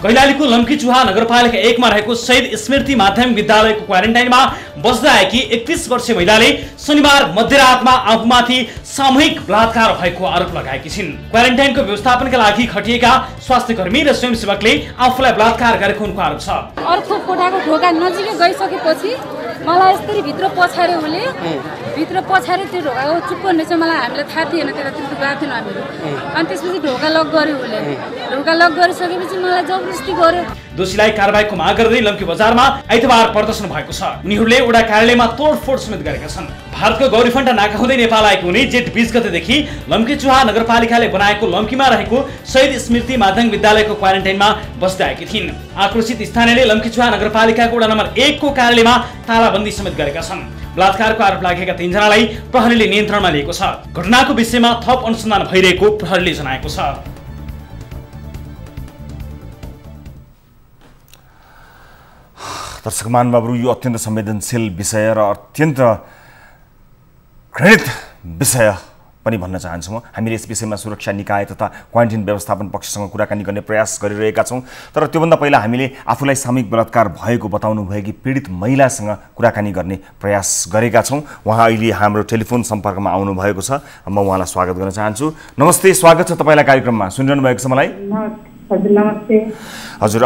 कैलालीको लम्की चुहा नगरपालिका 1 मा रहेको शहीद स्मृति माध्यमिक विद्यालयको क्वारेन्टाइनमा बस्दै आएकी 31 वर्षीय महिलाले शनिबार मध्यरातमा आफूमाथि सामूहिक बलात्कार भएको आरोप लगाएकी छिन्। क्वारेन्टाइनको व्यवस्थापनका लागि खटिएका स्वास्थ्यकर्मी र स्वयंसेवकले आफूलाई बलात्कार गरेको उनको आरोप छ। अर्को कोठाको ढोका नजिकै गइसकेपछि मलाई यसरी भित्र पछाड्यो उसले, भित्र पछाड्यो त्यो ढोकाको चुप्पो रहेछ, मलाई हामीलाई थाहा थिएन, त्यतातिर गएको थिएन हामीहरू। अनि त्यसपछि ढोका लक गर्यो उसले, ढोका लक गरिसकेपछि मलाई जबरजस्ती गर्यो। दोषीलाई कारबाहीको माग गर्दै लम्की बजारमा आइतबार प्रदर्शन भएको छ। उनीहरूले वडा कार्यालयमा तोडफोड समेत गरेका छन्। भारतको गौरीफन्टा नाका हुँदै नेपाल आएको हुने जेठ 20 गतेदेखि लम्की चुहा नगरपालिकाले बनाएको लम्कीमा रहेको शहीद स्मृति माध्यमिक विद्यालयको क्वारेन्टाइनमा बस्दै आएकी थिइन्। आक्रोशित स्थानीयले लम्की चुहा नगरपालिकाको वडा नम्बर 1 को कार्यालयमा तालाबन्दी समेत गरेका छन्। बलात्कारको आरोप लागेका 3 जनालाई प्रहरीले नियन्त्रणमा लिएको छ। घटनाको विषयमा थप अनुसन्धान भइरहेको प्रहरीले जनाएको छ। दर्शक महानुभावहरू, यो अत्यन्त संवेदनशील विषय र अत्यन्त घृणित विषय पनि भन्न चाहन्छु म। हामीले यस विषयमा सुरक्षा निकाय तथा क्वारेन्टाइन व्यवस्थापन पक्षसँग कुराकानी गर्ने प्रयास गरिरहेका छौँ। तर त्योभन्दा पहिला हामीले आफूलाई सामूहिक बलात्कार भएको बताउनु भएकी पीडित महिलासँग कुराकानी गर्ने प्रयास गरेका छौँ। उहाँ अहिले हाम्रो टेलिफोन सम्पर्कमा आउनुभएको छ। म उहाँलाई स्वागत गर्न चाहन्छु। नमस्ते, स्वागत छ तपाईँलाई कार्यक्रममा। सुनिरहनु भएको छ मलाई? हजुर नमस्ते। हजुर,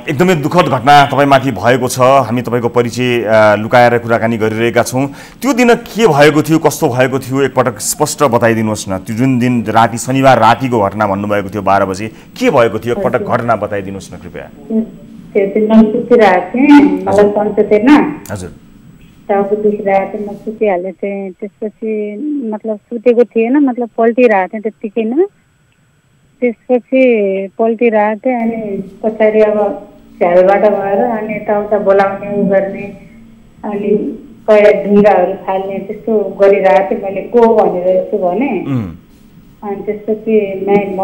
एकदमै दुःखद घटना तपाईँमाथि भएको छ। हामी तपाईँको परिचय लुकाएर कुराकानी गरिरहेका छौँ। त्यो दिन के भएको थियो, कस्तो भएको थियो, एकपटक स्पष्ट बताइदिनुहोस् न। त्यो जुन दिन राति शनिबार रातिको घटना भन्नुभएको थियो 12 बजे, के भएको थियो एकपटक घटना बताइदिनुहोस् न कृपया। त्यो दिन म सुतिरहेको थिएँ, मलाई सन्चो थिएन। हजुर, टाउको दुखिरहेको थियो, म सुतिहालेको थिएँ। त्यसपछि मतलब सुतेको थिएन, मतलब पल्टिरहेको थिएँ त्यत्तिकै नै। त्यसपछि पल्टिरहेको थिएँ अनि पछाडि अब झ्यालबाट गएर अनि यताउता बोलाउने उ गर्ने अनि ढुङ्गाहरू फाल्ने त्यस्तो गरिरहेको थिएँ। मैले को भनेर यस्तो भने अनि त्यसपछि म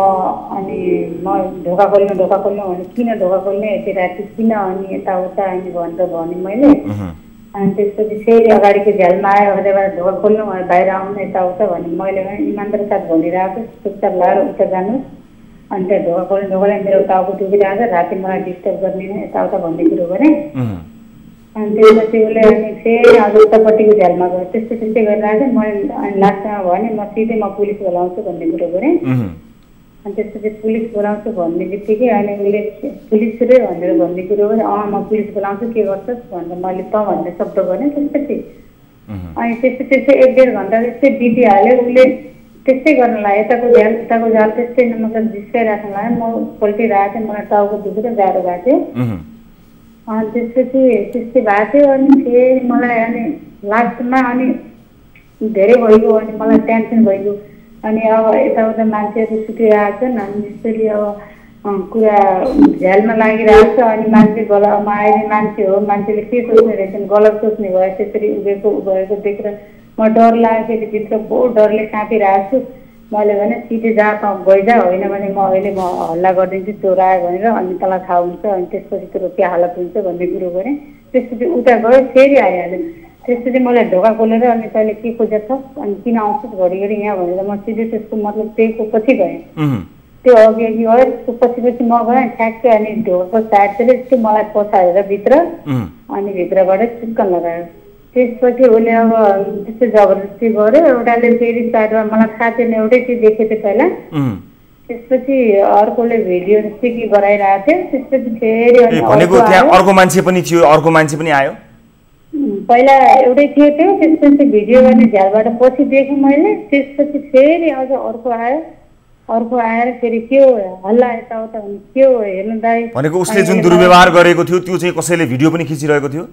ढोका खोल्नु भने किन ढोका खोल्ने यति राति किन अनि यताउता अनि भनेर भने मैले। अनि त्यसपछि फेरि अगाडिको झ्यालमा आयो अगाडिबाट ढोका खोल्नु भने बाहिर आउनु यताउता भने मैले इमान्दार साथ भनिरहेको चुपचाप लगाएर उता जानुहोस् अनि त्यहाँ ढोका खोल्नु मेरो टाउको दुखिरहेको छ राति मलाई डिस्टर्ब गर्ने यताउता भन्ने कुरो गरेँ। अनि त्यसपछि उसले अनि फेरि अझ उतापट्टिको झ्यालमा गयो त्यस्तै गरिरहेको थिएँ। मैले अनि लास्टमा भने म सिधै पुलिस बोलाउँछु भन्ने कुरो गरेँ। अनि त्यसपछि पुलिस बोलाउँछु भन्ने बित्तिकै अनि उसले पुलिस रे भनेर भन्ने कुरो गरेँ। म पुलिस बोलाउँछु के गर्छस् भनेर मैले त भन्ने शब्द गरेँ। त्यसपछि अनि त्यस्तै 1-1.5 घन्टा त्यस्तै बितिहाल्यो। उसले त्यस्तै गर्न लाग्यो यताको झ्याल त्यस्तै मतलब जिस्काइराख्न लाग्यो। म पल्टिरहेको थिएँ मलाई टाउको दुखेर गाह्रो भएको थियो। अनि त्यसपछि त्यस्तै भएको थियो। अनि फेरि मलाई अनि लास्टमा अनि धेरै भइगयो अनि मलाई टेन्सन भइगयो। अनि अब यताउता मान्छेहरू सुतिरहेको छन् अनि त्यसरी अब कुरा झ्यालमा लागिरहेको छ अनि मान्छे गलामा आइने मान्छे हो मान्छेले के सोच्ने रहेछन् गलत सोच्ने भयो। त्यसरी उभिएको भएको देखेर म डर लाग्यो। फेरि भित्र बहुत डरले काँपिरहेको छु। मैले भने सिधै जा त गइजा होइन भने म हल्ला गरिदिन्छु चोर आयो भनेर अनि तँलाई थाहा हुन्छ अनि त्यसपछि तँ के हालत हुन्छ भन्ने कुरो गरेँ। त्यसपछि उता गयो फेरि आइहाल्यो। त्यसपछि मलाई ढोका खोलेर अनि तैँले के खोजेछस् अनि किन आउँछस् घरिघरि यहाँ भनेर म सिधै त्यसको मतलब त्यहीको पछि गएँ। त्यो अघि गयो त्यसको पछि म गएँ ठ्याक्कै अनि ढोकाको साइडतिर यस्तो मलाई पछारेर भित्र अनि भित्रबाट चिक्कन लगायो। त्यसपछि उसले अब त्यस्तो जबरजस्ती गर्यो। एउटाले फेरि साइडमा मलाई थाहा थिएन एउटै चिज देखेको थिएँ पहिला। त्यसपछि अर्कोले भिडियो जस्तै के गराइरहेको थियो। त्यसपछि फेरि अर्को मान्छे पनि थियो अर्को मान्छे पनि आयो पहिला एउटै थियो त्यो। त्यसपछि भिडियो गर्ने झ्यालबाट पछि देखेँ मैले। त्यसपछि फेरि अझ अर्को आएर फेरि के हो हल्ला यताउता भने के हो हेर्नु दाइ भनेको उसले जुन दुर्व्यवहार गरेको थियो त्यो चाहिँ कसैले भिडियो पनि खिचिरहेको थियो।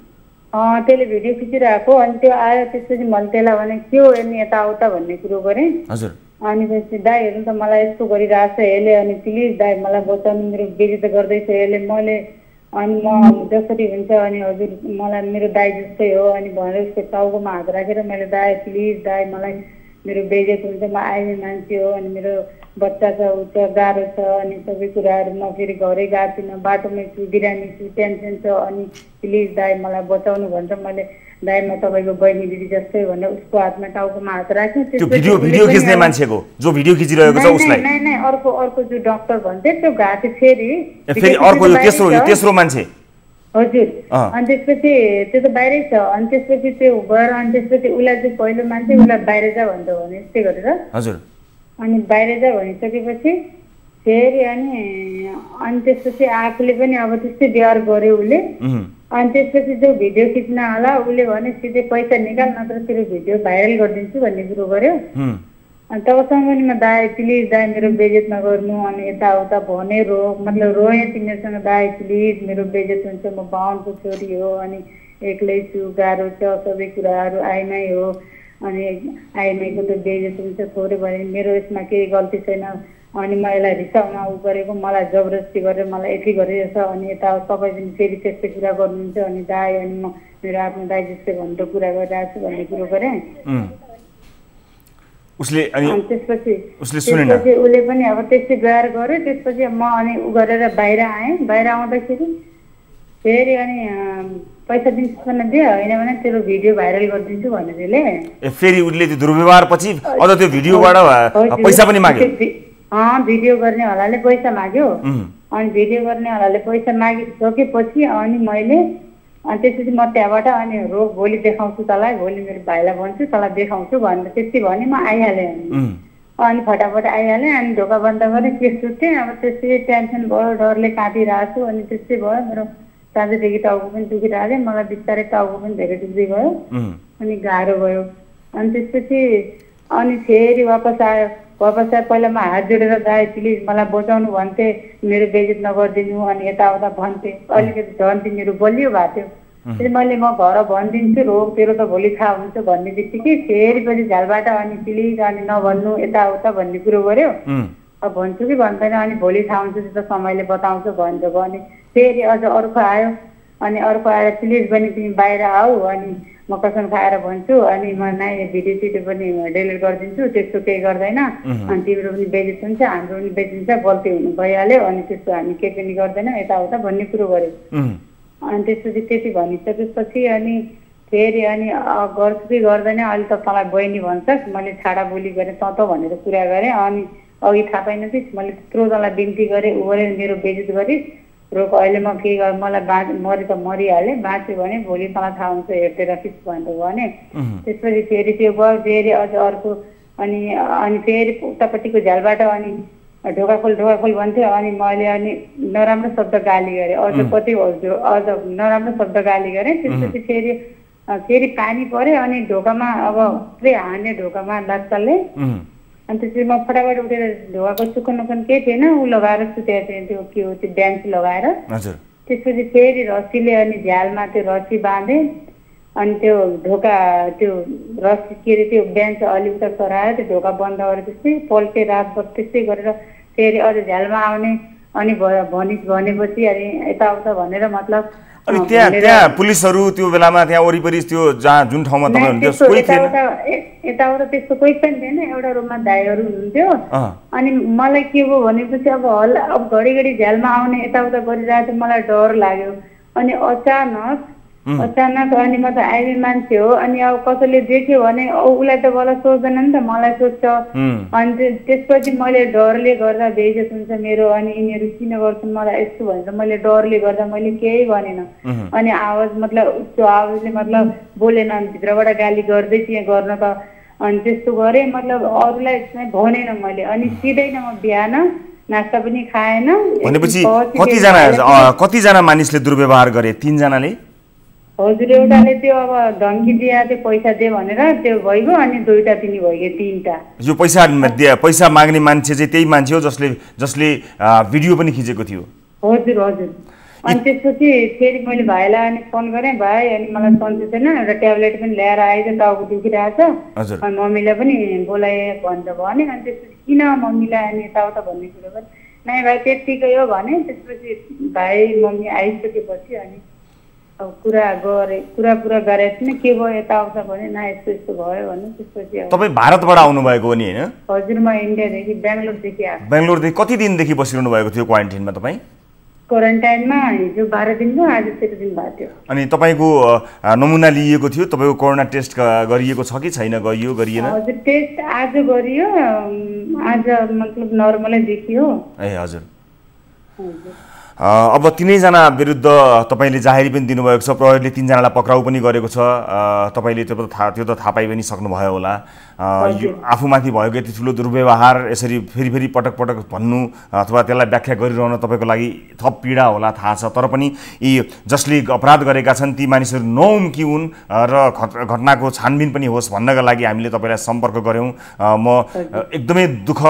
त्यसले भिडियो खिचिरहेको अनि त्यो आयो। त्यसपछि मैले त्यसलाई भने के हो हेर्ने यताउता भन्ने कुरो गरेँ। हजुर अनि त्यसपछि दाइ हेर्नु त मलाई यस्तो गरिरहेको छ यसले अनि प्लिज दाइ मलाई बचाउनु मेरो बेइज्जत गर्दैछ यसले मैले अनि म जसरी हुन्छ अनि हजुर मलाई मेरो दाइ जस्तै हो अनि भनेर उसको टाउकोमा हात राखेर मैले दाइ प्लिज दाइ मलाई मेरो बेइज्जत हुन्छ म आइने मान्छे हो अनि मेरो बच्चा छ उ छ गाह्रो छ अनि सबै कुराहरू म फेरि घरै गएको छुइनँ बाटोमै छु बिरामी छु टेन्सन छ अनि प्लिज दाइ मलाई बचाउनु भन्छ। मैले दाइ म तपाईँको बहिनी दिदी जस्तै भनेर उसको हातमा टाउकोमा हात राखेँ। त्यो भिडियो खिच्ने मान्छेको जो भिडियो खिचिरहेको छ उसलाई नै अर्को जो डाक्टर भन्थे त्यो गएको थियो फेरि अर्को तेस्रो मान्छे हजुर। अनि त्यसपछि त्यो त बाहिरै छ अनि त्यसपछि त्यो गएर अनि त्यसपछि उसलाई चाहिँ पहिलो मान्छे उसलाई बाहिर जा भन्दा भने यस्तै गरेर हजुर अनि बाहिर जा भनिसकेपछि फेरि अनि त्यसपछि आफूले पनि अब त्यस्तै व्यवहार गर्यो उसले। अनि त्यसपछि जो भिडियो खिच्न होला उसले भने सिधै पैसा निकाल नत्र तेरो भिडियो भाइरल गरिदिन्छु भन्ने कुरो गर्यो। अनि तबसम्म पनि म दाइ प्लिज दाइ मेरो बेइज्जत नगर्नु अनि यताउता भने मतलब रोएँ तिमीहरूसँग दाइ प्लिज मेरो बेइज्जत हुन्छ म बाहुनको छोरी हो अनि एक्लै छु गाह्रो छ सबै कुराहरू आइमै हो अनि आइमाईको त बेइज्जत हुन्छ थोरै भने मेरो यसमा केही गल्ती छैन अनि म यसलाई रिसाउन उ गरेको मलाई जबरजस्ती गरेर मलाई यति गरिरहेछ अनि यता तपाईँ पनि फेरि त्यस्तै कुरा गर्नुहुन्छ अनि दाइ अनि म मेरो आफ्नो दाइ जस्तै भनेर कुरा गरिरहेको छु भन्ने कुरो गरेँ। उसले त्यसपछि उसले पनि अब त्यस्तै व्यवहार गर्यो। त्यसपछि म अनि उ गरेर बाहिर आएँ। बाहिर आउँदाखेरि फेरि अनि पैसा दिन्छु भने दियो होइन भने तेरो भिडियो भाइरल गरिदिन्छु भनेरले फेरि उसले त्यो दुर्व्यवहार पछि अझ त्यो भिडियोबाट पैसा पनि माग्यो। भिडियो गर्ने हलाले पैसा माग्यो। अनि भिडियो गर्ने हलाले पैसा मागिसकेपछि अनि मैले अनि त्यसपछि म त्यहाँबाट अनि भोलि देखाउँछु तँलाई भोलि मेरो भाइलाई भन्छु तँलाई देखाउँछु भनेर त्यति भने म आइहालेँ। अनि फटाफट आइहालेँ अनि ढोका बन्द गरेँ के सुत्थेँ। अब त्यसै टेन्सन भयो डरले काँपिरहेको छु अनि त्यस्तै भयो मेरो साँझदेखि टाउको पनि दुखिरहेको थियो मलाई बिस्तारै टाउको पनि धेरै दुख्दै गयो अनि गाह्रो भयो। अनि त्यसपछि अनि फेरि वापस आयो पहिला म हात जोडेर दाइ प्लिज मलाई बचाउनु भन्थे मेरो बेइज्जत नगरिदिनु अनि यताउता भन्थे। अलिकति झन् तिमीहरू बलियो भएको थियो फेरि मैले म घर भनिदिन्छु रोग तेरो त भोलि थाहा हुन्छ भन्ने बित्तिकै फेरि पछि झ्यालबाट अनि प्लिज अनि नभन्नु यताउता भन्ने कुरो गर्यो। अब भन्छु कि भन्दैन अनि भोलि थाहा हुन्छ त्यो त समयले बताउँछु भन्छ भने फेरि अझ अर्को आयो अनि अर्को आएर प्लिज बहिनी तिमी बाहिर आऊ अनि म कसम खाएर भन्छु अनि म नाइ भिडियो सिडियो पनि डिलिट गरिदिन्छु त्यस्तो केही गर्दैन अनि तिम्रो पनि बेइज्जत हुन्छ हाम्रो पनि बेइज्जत हुन्छ गल्ती हुनु भइहाल्यो अनि त्यस्तो हामी केही पनि गर्दैनौँ यताउता भन्ने कुरो गर्यो अनि त्यसपछि त्यति भनिसकेपछि अनि फेरि अनि गर्छु कि गर्दैन अहिले त तँलाई बहिनी भन्छ मैले छाडा बोली गरेँ त भनेर कुरा गरेँ अनि अघि थाहा पाइनथिस् मैले त्यत्रो तँलाई बिन्ती गरेँ ऊ गरेर मेरो बेइज्जत गरिस् रोक अहिले म के गर मलाई मरि त मरिहालेँ बाँच्यो भने भोलि तँलाई थाहा हुन्छ हेर्दै राखिस् भनेर भने त्यसपछि फेरि त्यो भयो फेरि अझ अर्को अनि फेरि उतापट्टिको झ्यालबाट अनि ढोका खोल भन्थ्यो अनि मैले अनि नराम्रो शब्द गाली गरेँ अझ कति अझ नराम्रो शब्द गाली गरेँ त्यसपछि फेरि पानी पर्यो अनि ढोकामा अब पुरै हाने ढोकामा लात्ताले अनि त्यसपछि म फटाफट उठेर ढोकाको चुकन केही थिएन ऊ लगाएर सुतेको थिएँ त्यो के हो त्यो बेन्च लगाएर त्यसपछि फेरि रस्सीले अनि झ्यालमा त्यो रस्सी बाँधेँ अनि त्यो ढोका त्यो रस्सी के अरे त्यो बेन्च अलि उता सराएर त्यो ढोका बन्द गरेर त्यस्तै पल्टे रातभर त्यस्तै गरेर फेरि अझ झ्यालमा आउने अनि भनेपछि अनि यताउता भनेर मतलब अनि त्यहाँ पुलिसहरू त्यो बेलामा त्यहाँ वरिपरि त्यो जहाँ जुन ठाउँमा तपाईँ हुनुहुन्थ्यो कोही थिएन यताउता त्यस्तो कोही पनि थिएन एउटा रुममा दाइहरू हुनुहुन्थ्यो अनि मलाई के भयो भनेपछि अब हल्ला अब घडी झ्यालमा आउने यताउता गरिरहेको थियो मलाई डर लाग्यो अनि अचानक अनि म त आइबी मान्छे हो अनि अब कसैले देख्यो भने उसलाई त मलाई सोच्दैन नि त मलाई सोध्छ अनि त्यसपछि मैले डरले गर्दा बेइज्जत हुन्छ मेरो अनि यिनीहरू किन गर्छन् मलाई यस्तो भनेर मैले डरले गर्दा मैले केही भनेन अनि आवाज मतलब त्यो आवाजले मतलब बोलेन भित्रबाट गाली गर्दै थिएँ गर्न त अनि त्यस्तो गरेँ मतलब अरूलाई भनेन मैले अनि सिधै न म बिहान नास्ता पनि खाएन भनेपछि कतिजना मानिसले दुर्व्यवहार गरे 3 जनाले हजुर एउटाले त्यो अब धम्की दिया त्यो पैसा दे भनेर त्यो भइगयो अनि दुईटा तिनी भइगयो 3टा यो पैसा माग्ने मान्छे चाहिँ त्यही मान्छे हो जसले भिडियो पनि खिचेको थियो हजुर अनि त्यसपछि फेरि मैले भाइलाई अनि फोन गरेँ भाइ अनि मलाई सन्चो छैन एउटा ट्याब्लेट पनि ल्याएर आएछ टाउको दुखिरहेछ अनि मम्मीलाई पनि बोलाएँ भनेर भने अनि त्यसपछि किन मम्मीलाई अनि यताउता भन्ने कुरो पनि नाइ भाइ त्यत्तिकै हो भने त्यसपछि भाइ मम्मी आइसकेपछि अनि अब कुरा पुरा गरेको के भयो यताउता भने न यस्तो भयो भने त्यसपछि तपाईँ भारतबाट आउनुभएको हो नि होइन हजुर म इन्डियादेखि बेङ्गलोरदेखि आएको बेङ्गलोरदेखि कति दिनदेखि बसिरहनु भएको थियो क्वारेन्टाइनमा तपाईँ क्वारेन्टाइनमा हिजो 12 दिन भयो आज 13 दिन भएको थियो अनि तपाईँको नमुना लिएको थियो तपाईँको कोरोना टेस्ट गरिएको छ कि छैन गरिएन हजुर टेस्ट आज गरियो आज मतलब नर्मलै देखियो ए हजुर अब 3 जना विरुद्ध तपाईले जाहेरी पनि दिनुभएको छ प्रहरीले 3 जनालाई पक्राउ पनि गरेको छ तपाईले त्यो त थाहा पाइ पनि सक्नुभयो होला आफूमाथि भएको यति ठुलो दुर्व्यवहार यसरी फेरि पटक भन्नु अथवा त्यसलाई व्याख्या गरिरहन तपाईको लागि थप पीडा होला थाहा छ तर पनि यी जसले अपराध गरेका छन् ती मानिसहरू नौमकी हुन् र घटनाको छानबिन पनि होस् भन्नका लागि हामीले तपाईलाई सम्पर्क गर्यौं म एकदमै दुःख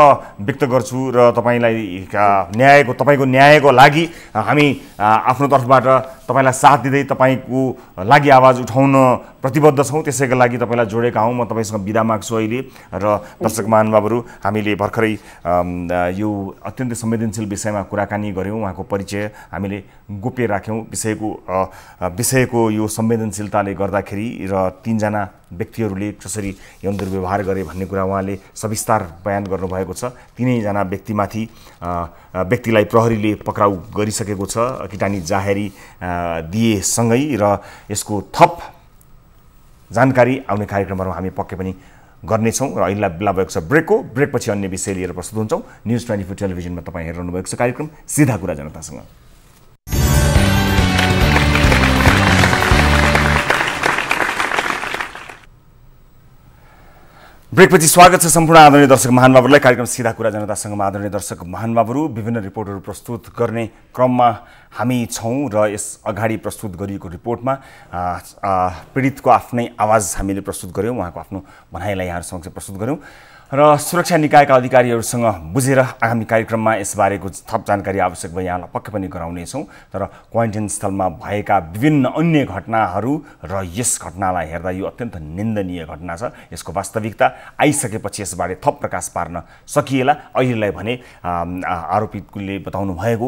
व्यक्त गर्छु र तपाईको न्यायको लागि हामी आफ्नो तर्फबाट तपाईलाई साथ दिँदै तपाईको लागि आवाज उठाउन प्रतिबद्ध छौं त्यसैका लागि तपाईलाई जोडेका हौं म तपाईसँग बिदा माग्छु अहिले र दर्शक महानुभावहरु हामीले भर्खरै यो अत्यन्तै संवेदनशील विषयमा कुराकानी गर्यौं उहाँको परिचय हामीले गोप्य राख्यौं विषयको यो संवेदनशीलताले गर्दाखेरि र 3 जना व्यक्तिहरूले कसरी यौन दुर्व्यवहार गरे भन्ने कुरा उहाँले सविस्तार बयान गर्नुभएको छ तीनै जना व्यक्तिलाई प्रहरीले पक्राउ गरिसकेको छ किटानी जाहेरी दिएसँगै र यसको थप जानकारी आउने कार्यक्रमहरु हामी पक्कै पनि गर्नेछौं र अहिले बेला भएको छ ब्रेकपछि अन्य विषय लिएर प्रस्तुत हुन्छौं न्यूज 24 टेलिभिजनमा तपाईं हेरिरहनु भएको छ कार्यक्रम सीधा कुरा जनतासँग ब्रेकपछि स्वागत छ सम्पूर्ण आदरणीय दर्शक महानुभावहरुलाई कार्यक्रम सीधा कुरा जनतासँग आदरणीय दर्शक महानुभावहरु विभिन्न रिपोर्टहरु प्रस्तुत गर्ने क्रममा हामी छौं र यस अगाडि प्रस्तुत गरिएको रिपोर्टमा पीडितको आफ्नै आवाज हामीले प्रस्तुत गर्यौं उहाँको आफ्नो भनाइलाई यहाँहरु समक्ष प्रस्तुत गर्यौं र सुरक्षा निकायका अधिकारीहरूसँग बुझेर आगामी कार्यक्रममा यसबारेको थप जानकारी आवश्यक भए यहाँलाई पक्कै पनि गराउनेछौँ। तर क्वारेन्टाइन स्थलमा भएका विभिन्न अन्य घटनाहरू र यस घटनालाई हेर्दा यो अत्यन्त निन्दनीय घटना छ। यसको वास्तविकता आइसकेपछि यसबारे थप प्रकाश पार्न सकिएला। अहिलेलाई भने आरोपीले बताउनु भएको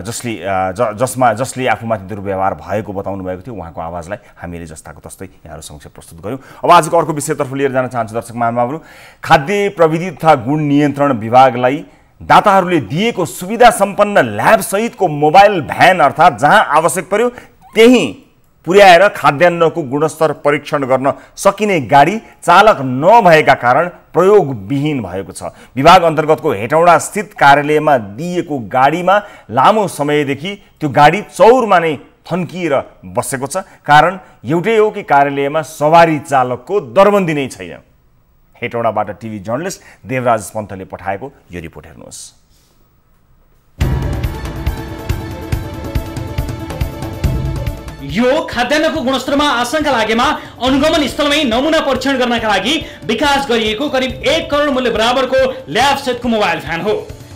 जसले आफूमाथि दुर्व्यवहार भएको बताउनु भएको थियो उहाँको आवाजलाई हामीले जस्ताको तस्तै यहाँहरू समक्ष प्रस्तुत गऱ्यौँ। अब आजको अर्को विषयतर्फ लिएर जान चाहन्छु दर्शक महानुभावहरू। खाद्य प्रविधि तथा गुण नियन्त्रण विभागलाई दाताहरूले दिएको सुविधा सम्पन्न ल्याब सहितको मोबाइल भ्यान अर्थात् जहाँ आवश्यक पर्यो त्यही पुर्याएर खाद्यान्नको गुणस्तर परीक्षण गर्न सकिने गाडी चालक नभएका कारण प्रयोगविहीन भएको छ। विभाग अन्तर्गतको हेटौँडा स्थित कार्यालयमा दिएको गाडीमा लामो समयदेखि त्यो गाडी चौरमा नै थन्किएर बसेको छ। कारण एउटै हो कि कार्यालयमा सवारी चालकको दरबन्दी नै छैन। हेटौँडाबाट टिभी जर्नलिस्ट देवराज पन्तले पठाएको यो रिपोर्ट हेर्नुहोस्। यो खाद्यान्नको गुणस्तरमा आशंका लागेमा अनुगमन स्थलमै नमुना परीक्षण गर्नका लागि विकास गरिएको करिब 1 करोड मूल्य बराबरको ल्याब सेटको मोबाइल भ्यान हो।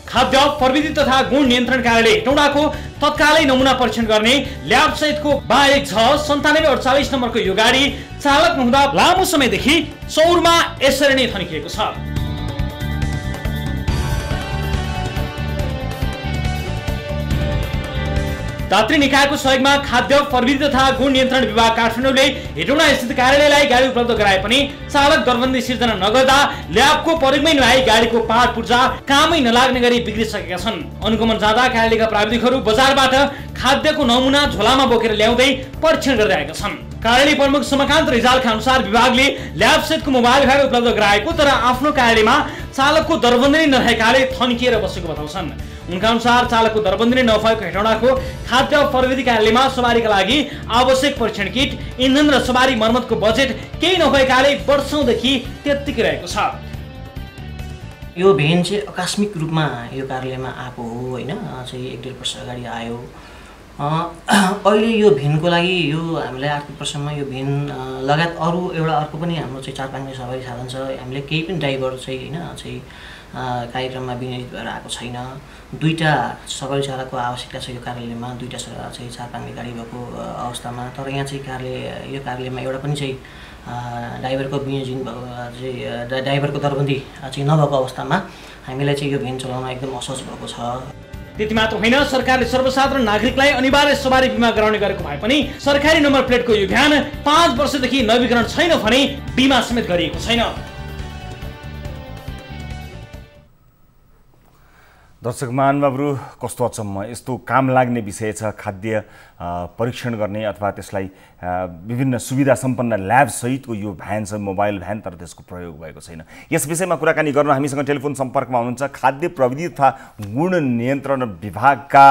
खाद्य प्रविधि तथा गुण नियन्त्रण कार्यालय हेटौँडाको तत्कालै नमुना परीक्षण गर्ने ल्याब सहितको 929748 नम्बरको यो गाडी चालक नहुँदा लामो समयदेखि चौरमा यसरी नै थन्किएको छ। दात्री निकायको सहयोगमा खाद्य प्रविधि तथा गुण नियन्त्रण विभाग काठमाडौँले हेटौँडा स्थित कार्यालयलाई गाडी उपलब्ध गराए पनि चालक दरबन्दी सिर्जना नगर्दा ल्याबको प्रयोगमै नआई गाडीको पार्ट पुर्जा कामै नलाग्ने गरी बिग्रिसकेका छन्। अनुगमन जाँदा कार्यालयका प्राविधिकहरू बजारबाट खाद्यको नमुना झोलामा बोकेर ल्याउँदै परीक्षण गर्दै आएका छन्। कार्यालय प्रमुख समकान्त रिजालका अनुसार विभागले ल्याब सेटको मोबाइल भ्यान उपलब्ध गराएको तर आफ्नो कार्यालयमा चालकको दरबन्दी नै नरहेकाले थन्किएर बसेको बताउँछन्। उनका अनुसार चालकको दरबन्दी नै नभएको हेटौँडाको खाद्य प्रविधि कार्यालयमा सवारीका लागि आवश्यक परीक्षण किट, इन्धन र सवारी मर्मतको बजेट केही नभएकाले वर्षौंदेखि त्यत्तिकै रहेको छ। यो भ्यान चाहिँ आकस्मिक रूपमा यो कार्यालयमा आएको हो होइन, चाहिँ 1.5 वर्ष अगाडि आयो। अहिले यो भ्यानको लागि यो हामीलाई आर्थिक वर्षमा यो भ्यान लगायत अर्को पनि हाम्रो चाहिँ 4 पाङ्ने सवारी साधन छ। हामीले केही पनि ड्राइभर चाहिँ होइन चाहिँ कार्यक्रममा विनियोजित भएर आएको छैन। 2टा सवारी चालकको आवश्यकता छ यो कार्यालयमा, 2टा चाहिँ 4 पाङ्ने गाडी भएको अवस्थामा। तर यहाँ चाहिँ यो कार्यालयमा एउटा पनि चाहिँ ड्राइभरको विनियोजन भएको चाहिँ ड्राइभरको दरबन्दी चाहिँ नभएको अवस्थामा हामीलाई चाहिँ यो भ्यान चलाउन एकदम असहज भएको छ। त्यति मात्र होइन, सरकारले सर्वसाधारण नागरिकलाई अनिवार्य सवारी बिमा गराउने गरेको भए पनि सरकारी नम्बर प्लेटको यो भ्यान 5 वर्षदेखि नवीकरण छैन भने बिमा समेत गरिएको छैन। दर्शक महानुभावहरू, कस्तो अचम्म यस्तो काम लाग्ने विषय छ। खाद्य परीक्षण गर्ने अथवा त्यसलाई विभिन्न सुविधा सम्पन्न ल्याब सहितको यो भ्यान छ, मोबाइल भ्यान, तर त्यसको प्रयोग भएको छैन। यस विषयमा कुराकानी गर्न हामीसँग टेलिफोन सम्पर्कमा हुनुहुन्छ खाद्य प्रविधि तथा गुण नियन्त्रण विभागका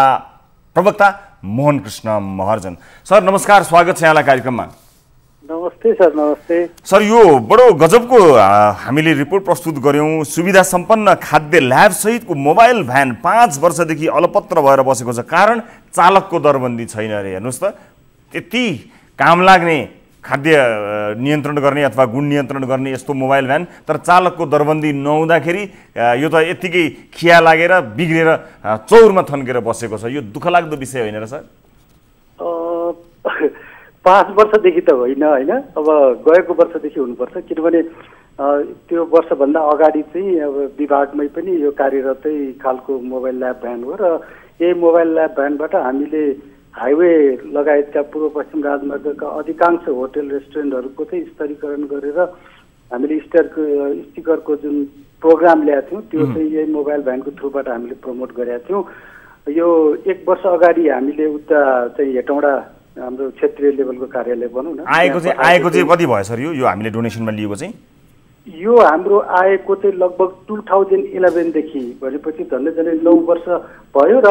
प्रवक्ता मोहन कृष्ण महर्जन। सर नमस्कार, स्वागत छ यहाँलाई कार्यक्रममा। नमस्ते सर। नमस्ते सर। यो बडो गजबको हामीले रिपोर्ट प्रस्तुत गऱ्यौँ। सुविधा सम्पन्न खाद्य ल्याब सहितको मोबाइल भ्यान 5 वर्षदेखि अलपत्र भएर बसेको छ। कारण चालकको दरबन्दी छैन अरे। हेर्नुहोस् त, त्यति काम लाग्ने खाद्य नियन्त्रण गर्ने अथवा गुण नियन्त्रण गर्ने यस्तो मोबाइल भ्यान, तर चालकको दरबन्दी नहुँदाखेरि यो त यत्तिकै खिया लागेर बिग्रेर चौरमा थन्केर बसेको छ। यो दुःखलाग्दो विषय होइन र सर? 5 वर्षदेखि त होइन होइन, अब गएको वर्षदेखि हुनुपर्छ। किनभने त्यो वर्षभन्दा अगाडि चाहिँ अब विभागमै पनि यो कार्यरतै खालको मोबाइल ल्याब भ्यान हो र यही मोबाइल ल्याब भ्यानबाट हामीले हाइवे लगायतका पूर्व पश्चिम राजमार्गका अधिकांश होटल रेस्टुरेन्टहरूको चाहिँ स्तरीकरण गरेर हामीले स्टिकरको जुन प्रोग्राम ल्याएको थियौँ त्यो चाहिँ यही मोबाइल भ्यानको थ्रुबाट हामीले प्रमोट गरेका थियौँ। यो 1 वर्ष अगाडि हामीले उता चाहिँ हेटौँडा हाम्रो क्षेत्रीय लेभलको कार्यालय भनौँ न आएको चाहिँ कति भयो सर? यो हामीले डोनेसनमा लिएको चाहिँ यो हाम्रो आएको चाहिँ लगभग 2011 देखि भनेपछि झन्डै 9 वर्ष भयो र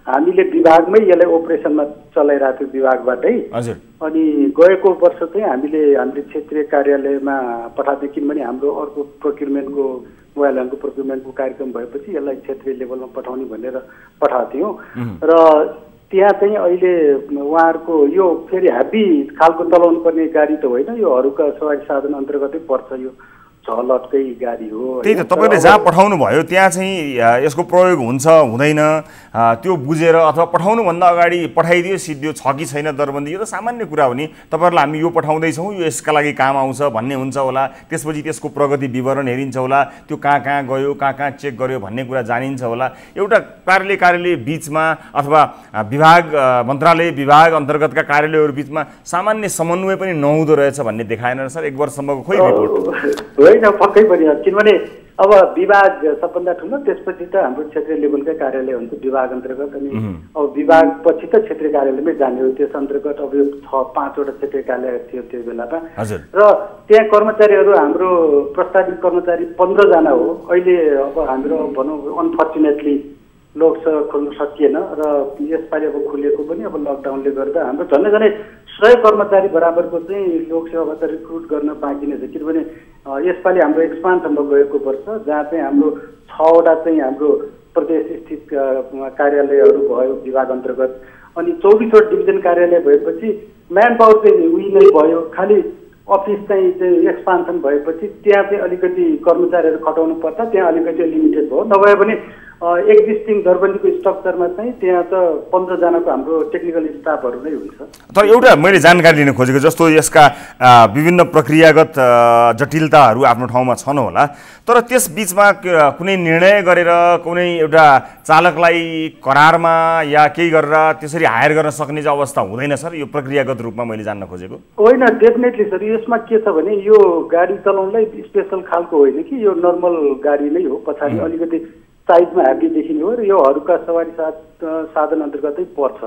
हामीले विभागमै यसलाई अपरेसनमा चलाइरहेको थियौँ विभागबाटै। हजुर। अनि गएको वर्ष चाहिँ हामीले क्षेत्रीय कार्यालयमा पठाएको, किनभने हाम्रो अर्को प्रोक्युरमेन्टको मोबाइल भ्यानको प्रोक्युरमेन्टको कार्यक्रम भएपछि यसलाई क्षेत्रीय लेभलमा पठाउने भनेर पठाएको थियौँ। र त्यहाँ चाहिँ अहिले उहाँहरूको यो फेरि हेभी खालको चलाउनु पर्ने गाडी त होइन, यो हरूका सवारी साधन अन्तर्गतै पर्छ। यो झलटकै गाडी हो। त्यही त तपाईँले जहाँ पठाउनु भयो त्यहाँ चाहिँ यसको प्रयोग हुन्छ हुँदैन त्यो बुझेर अथवा पठाउनुभन्दा अगाडि पठाइदियो सिद्धियो छ कि छैन दरबन्दी, यो त सामान्य कुरा हो नि। तपाईँहरूलाई हामी यो पठाउँदैछौँ, यो यसका लागि काम आउँछ भन्ने हुन्छ होला, त्यसपछि त्यसको प्रगति विवरण हेरिन्छ होला, त्यो कहाँ कहाँ गयो कहाँ कहाँ चेक गर्यो भन्ने कुरा जानिन्छ होला। एउटा कार्यालय बिचमा अथवा विभाग मन्त्रालय विभाग अन्तर्गतका कार्यालयहरू बिचमा सामान्य समन्वय पनि नहुँदो रहेछ भन्ने देखाएन सर एक वर्षसम्मको खोइ रिपोर्ट? होइन, पक्कै पनि, किनभने अब विभाग सबभन्दा ठुलो, त्यसपछि त हाम्रो क्षेत्रीय लेभलकै कार्यालय हुन्छ विभाग अन्तर्गत, अनि अब विभाग पछि त क्षेत्रीय कार्यालयमै जाने हो। त्यस अन्तर्गत अब यो 6-5वटा क्षेत्रीय कार्यालय थियो त्यो बेलामा, र त्यहाँ कर्मचारीहरू हाम्रो प्रस्तावित कर्मचारी 15 जना हो। अहिले अब हाम्रो भनौँ अनफर्चुनेटली लोकसेवा खोल्न सकिएन, र यसपालि अब खुलेको पनि अब लकडाउनले गर्दा हाम्रो झन्डै 100 कर्मचारी बराबरको चाहिँ लोकसेवाबाट रिक्रुट गर्न बाँकी नै छ। किनभने यसपालि हाम्रो एक्सपान्सनमा गएको वर्ष जहाँ चाहिँ हाम्रो 6वटा चाहिँ हाम्रो प्रदेश स्थित कार्यालयहरू भयो विभाग अन्तर्गत, अनि 24वटा डिभिजन कार्यालय भएपछि म्यान पावर चाहिँ उही नै भयो। खालि अफिस चाहिँ एक्सपान्सन भएपछि त्यहाँ चाहिँ अलिकति कर्मचारीहरू खटाउनु पर्छ, त्यहाँ अलिकति लिमिटेड भयो। नभए पनि एक्जिस्टिङ दरबन्दीको स्ट्रक्चरमा चाहिँ त्यहाँ त 15 जनाको हाम्रो टेक्निकल स्टाफहरू नै हुन्छ। तर एउटा मैले जानकारी लिन खोजेको, जस्तो यसका विभिन्न प्रक्रियागत जटिलताहरू आफ्नो ठाउँमा छन् होला, तर त्यस बिचमा कुनै निर्णय गरेर कुनै एउटा चालकलाई करारमा या केही गरेर त्यसरी हायर गर्न सक्ने चाहिँ अवस्था हुँदैन सर? यो प्रक्रियागत रूपमा मैले जान्न खोजेको होइन। डेफिनेटली सर, यसमा के छ भने यो गाडी चलाउनलाई स्पेसल खालको होइन कि यो नर्मल गाडी नै हो। पछाडि अलिकति साइजमा हेभी देखिने हो, र यो हरुका सवारी साधन अन्तर्गतै पर्छ।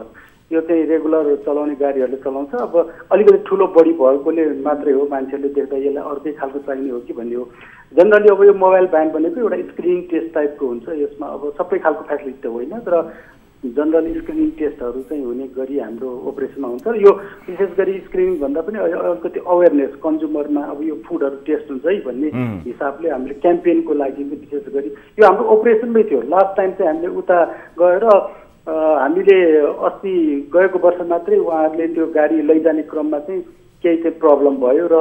यो चाहिँ रेगुलर चलाउने गाडीहरूले चलाउँछ। अब अलिकति ठुलो बडी भएकोले मात्रै हो मान्छेले देख्दा यसलाई अर्कै खालको चाहिने हो कि भन्ने हो। जनरली अब यो मोबाइल भ्यान भनेको एउटा स्क्रिनिङ टेस्ट टाइपको हुन्छ। यसमा अब सबै खालको फेसिलिटी त होइन, तर जनरली स्क्रिनिङ टेस्टहरू चाहिँ हुने गरी हाम्रो अपरेसनमा हुन्छ। र यो विशेष गरी स्क्रिनिङ भन्दा पनि अलिकति अवेरनेस कन्ज्युमरमा अब यो फुडहरू टेस्ट हुन्छ है भन्ने हिसाबले हामीले क्याम्पेनको लागि विशेष गरी यो हाम्रो अपरेसनमै थियो। लास्ट टाइम चाहिँ हामीले उता गएर हामीले अस्ति गएको वर्ष मात्रै उहाँहरूले त्यो गाडी लैजाने क्रममा चाहिँ केही चाहिँ प्रब्लम भयो, र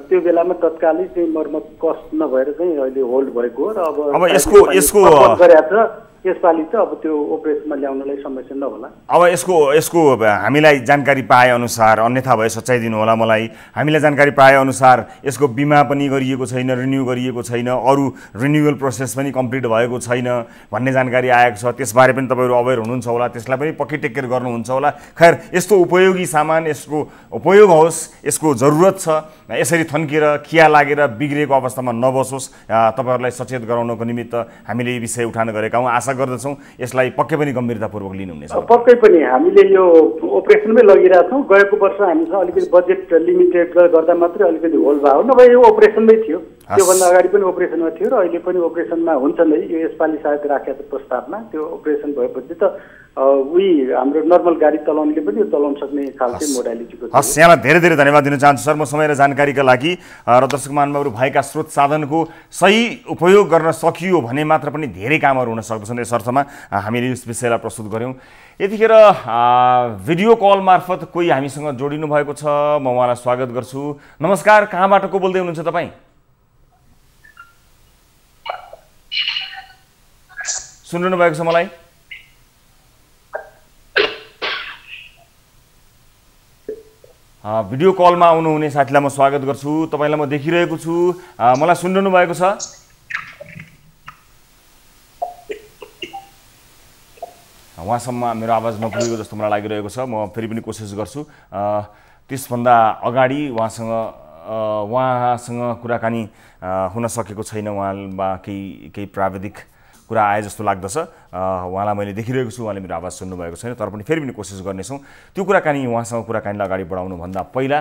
त्यो बेलामा तत्कालै चाहिँ मर्मत कस्ट नभएर चाहिँ अहिले होल्ड भएको हो। र अब यसको यसपालि त अब त्यो अपरेसनमा ल्याउनलाई समस्या नहोला। अब यसको हामीलाई जानकारी पाए अनुसार, अन्यथा भए सच्याइदिनु होला मलाई, हामीलाई जानकारी पाए अनुसार यसको बिमा पनि गरिएको छैन, रिन्यू गरिएको छैन, अरू रिन्युअल प्रोसेस पनि कम्प्लिट भएको छैन भन्ने जानकारी आएको छ। त्यसबारे पनि तपाईँहरू अवेर हुनुहुन्छ होला, त्यसलाई पनि पक्कै टेक केयर गर्नुहुन्छ होला। खैर, यस्तो उपयोगी सामान यसको उपयोग होस्, यसको जरुरत छ, यसरी थन्किएर खिया लागेर बिग्रेको अवस्थामा नबसोस्, तपाईँहरूलाई सचेत गराउनको निमित्त हामीले यो विषय उठान गरेका हौँ। आशा गर्दछौँ यसलाई पक्कै पनि गम्भीरतापूर्वक लिनुहुनेछ। पक्कै पनि हामीले यो अपरेसनमै लगिरहेका छौँ। गएको वर्ष हामीसँग अलिकति बजेट लिमिटेड गर्दा मात्रै अलिकति होल भयो, नभए यो अपरेसनमै थियो। त्योभन्दा अगाडि पनि अपरेसनमा थियो र अहिले पनि अपरेसनमा हुन्छ नै। यो यसपालि सायद राखेको प्रस्तावमा त्यो अपरेसन भएपछि त उही हाम्रो नर्मल गाडी चलाउनेले पनि चलाउन सक्ने खालको मोडालिटीको छ। हस्, यहाँलाई धेरै धेरै धन्यवाद दिन चाहन्छु सर, म समय र जानकारीका लागि। र दर्शक महानुभावहरू, भएका स्रोत साधनको सही उपयोग गर्न सकियो भने मात्र पनि धेरै कामहरू हुन सक्दछन्। यस अर्थमा हामीले यस विषयलाई प्रस्तुत गऱ्यौँ। यतिखेर भिडियो कल मार्फत कोही हामीसँग जोडिनु भएको छ, म उहाँलाई स्वागत गर्छु। नमस्कार, कहाँबाट को बोल्दै हुनुहुन्छ तपाईँ? सुनिरहनु भएको छ मलाई? भिडियो कलमा आउनुहुने साथीलाई म स्वागत गर्छु। तपाईँलाई म देखिरहेको छु, मलाई सुनिरहनु भएको छ? उहाँसम्म मेरो आवाज नपुगेको जस्तो मलाई लागिरहेको छ। म फेरि पनि कोसिस गर्छु। त्यसभन्दा अगाडि उहाँसँग कुराकानी हुन सकेको छैन। उहाँमा केही प्राविधिक कुरा आए जस्तो लाग्दछ। उहाँलाई मैले देखिरहेको छु, उहाँले मेरो आवाज सुन्नुभएको छैन, तर पनि फेरि पनि कोसिस गर्नेछौँ। त्यो कुराकानी उहाँसँग कुराकानीलाई अगाडि बढाउनुभन्दा पहिला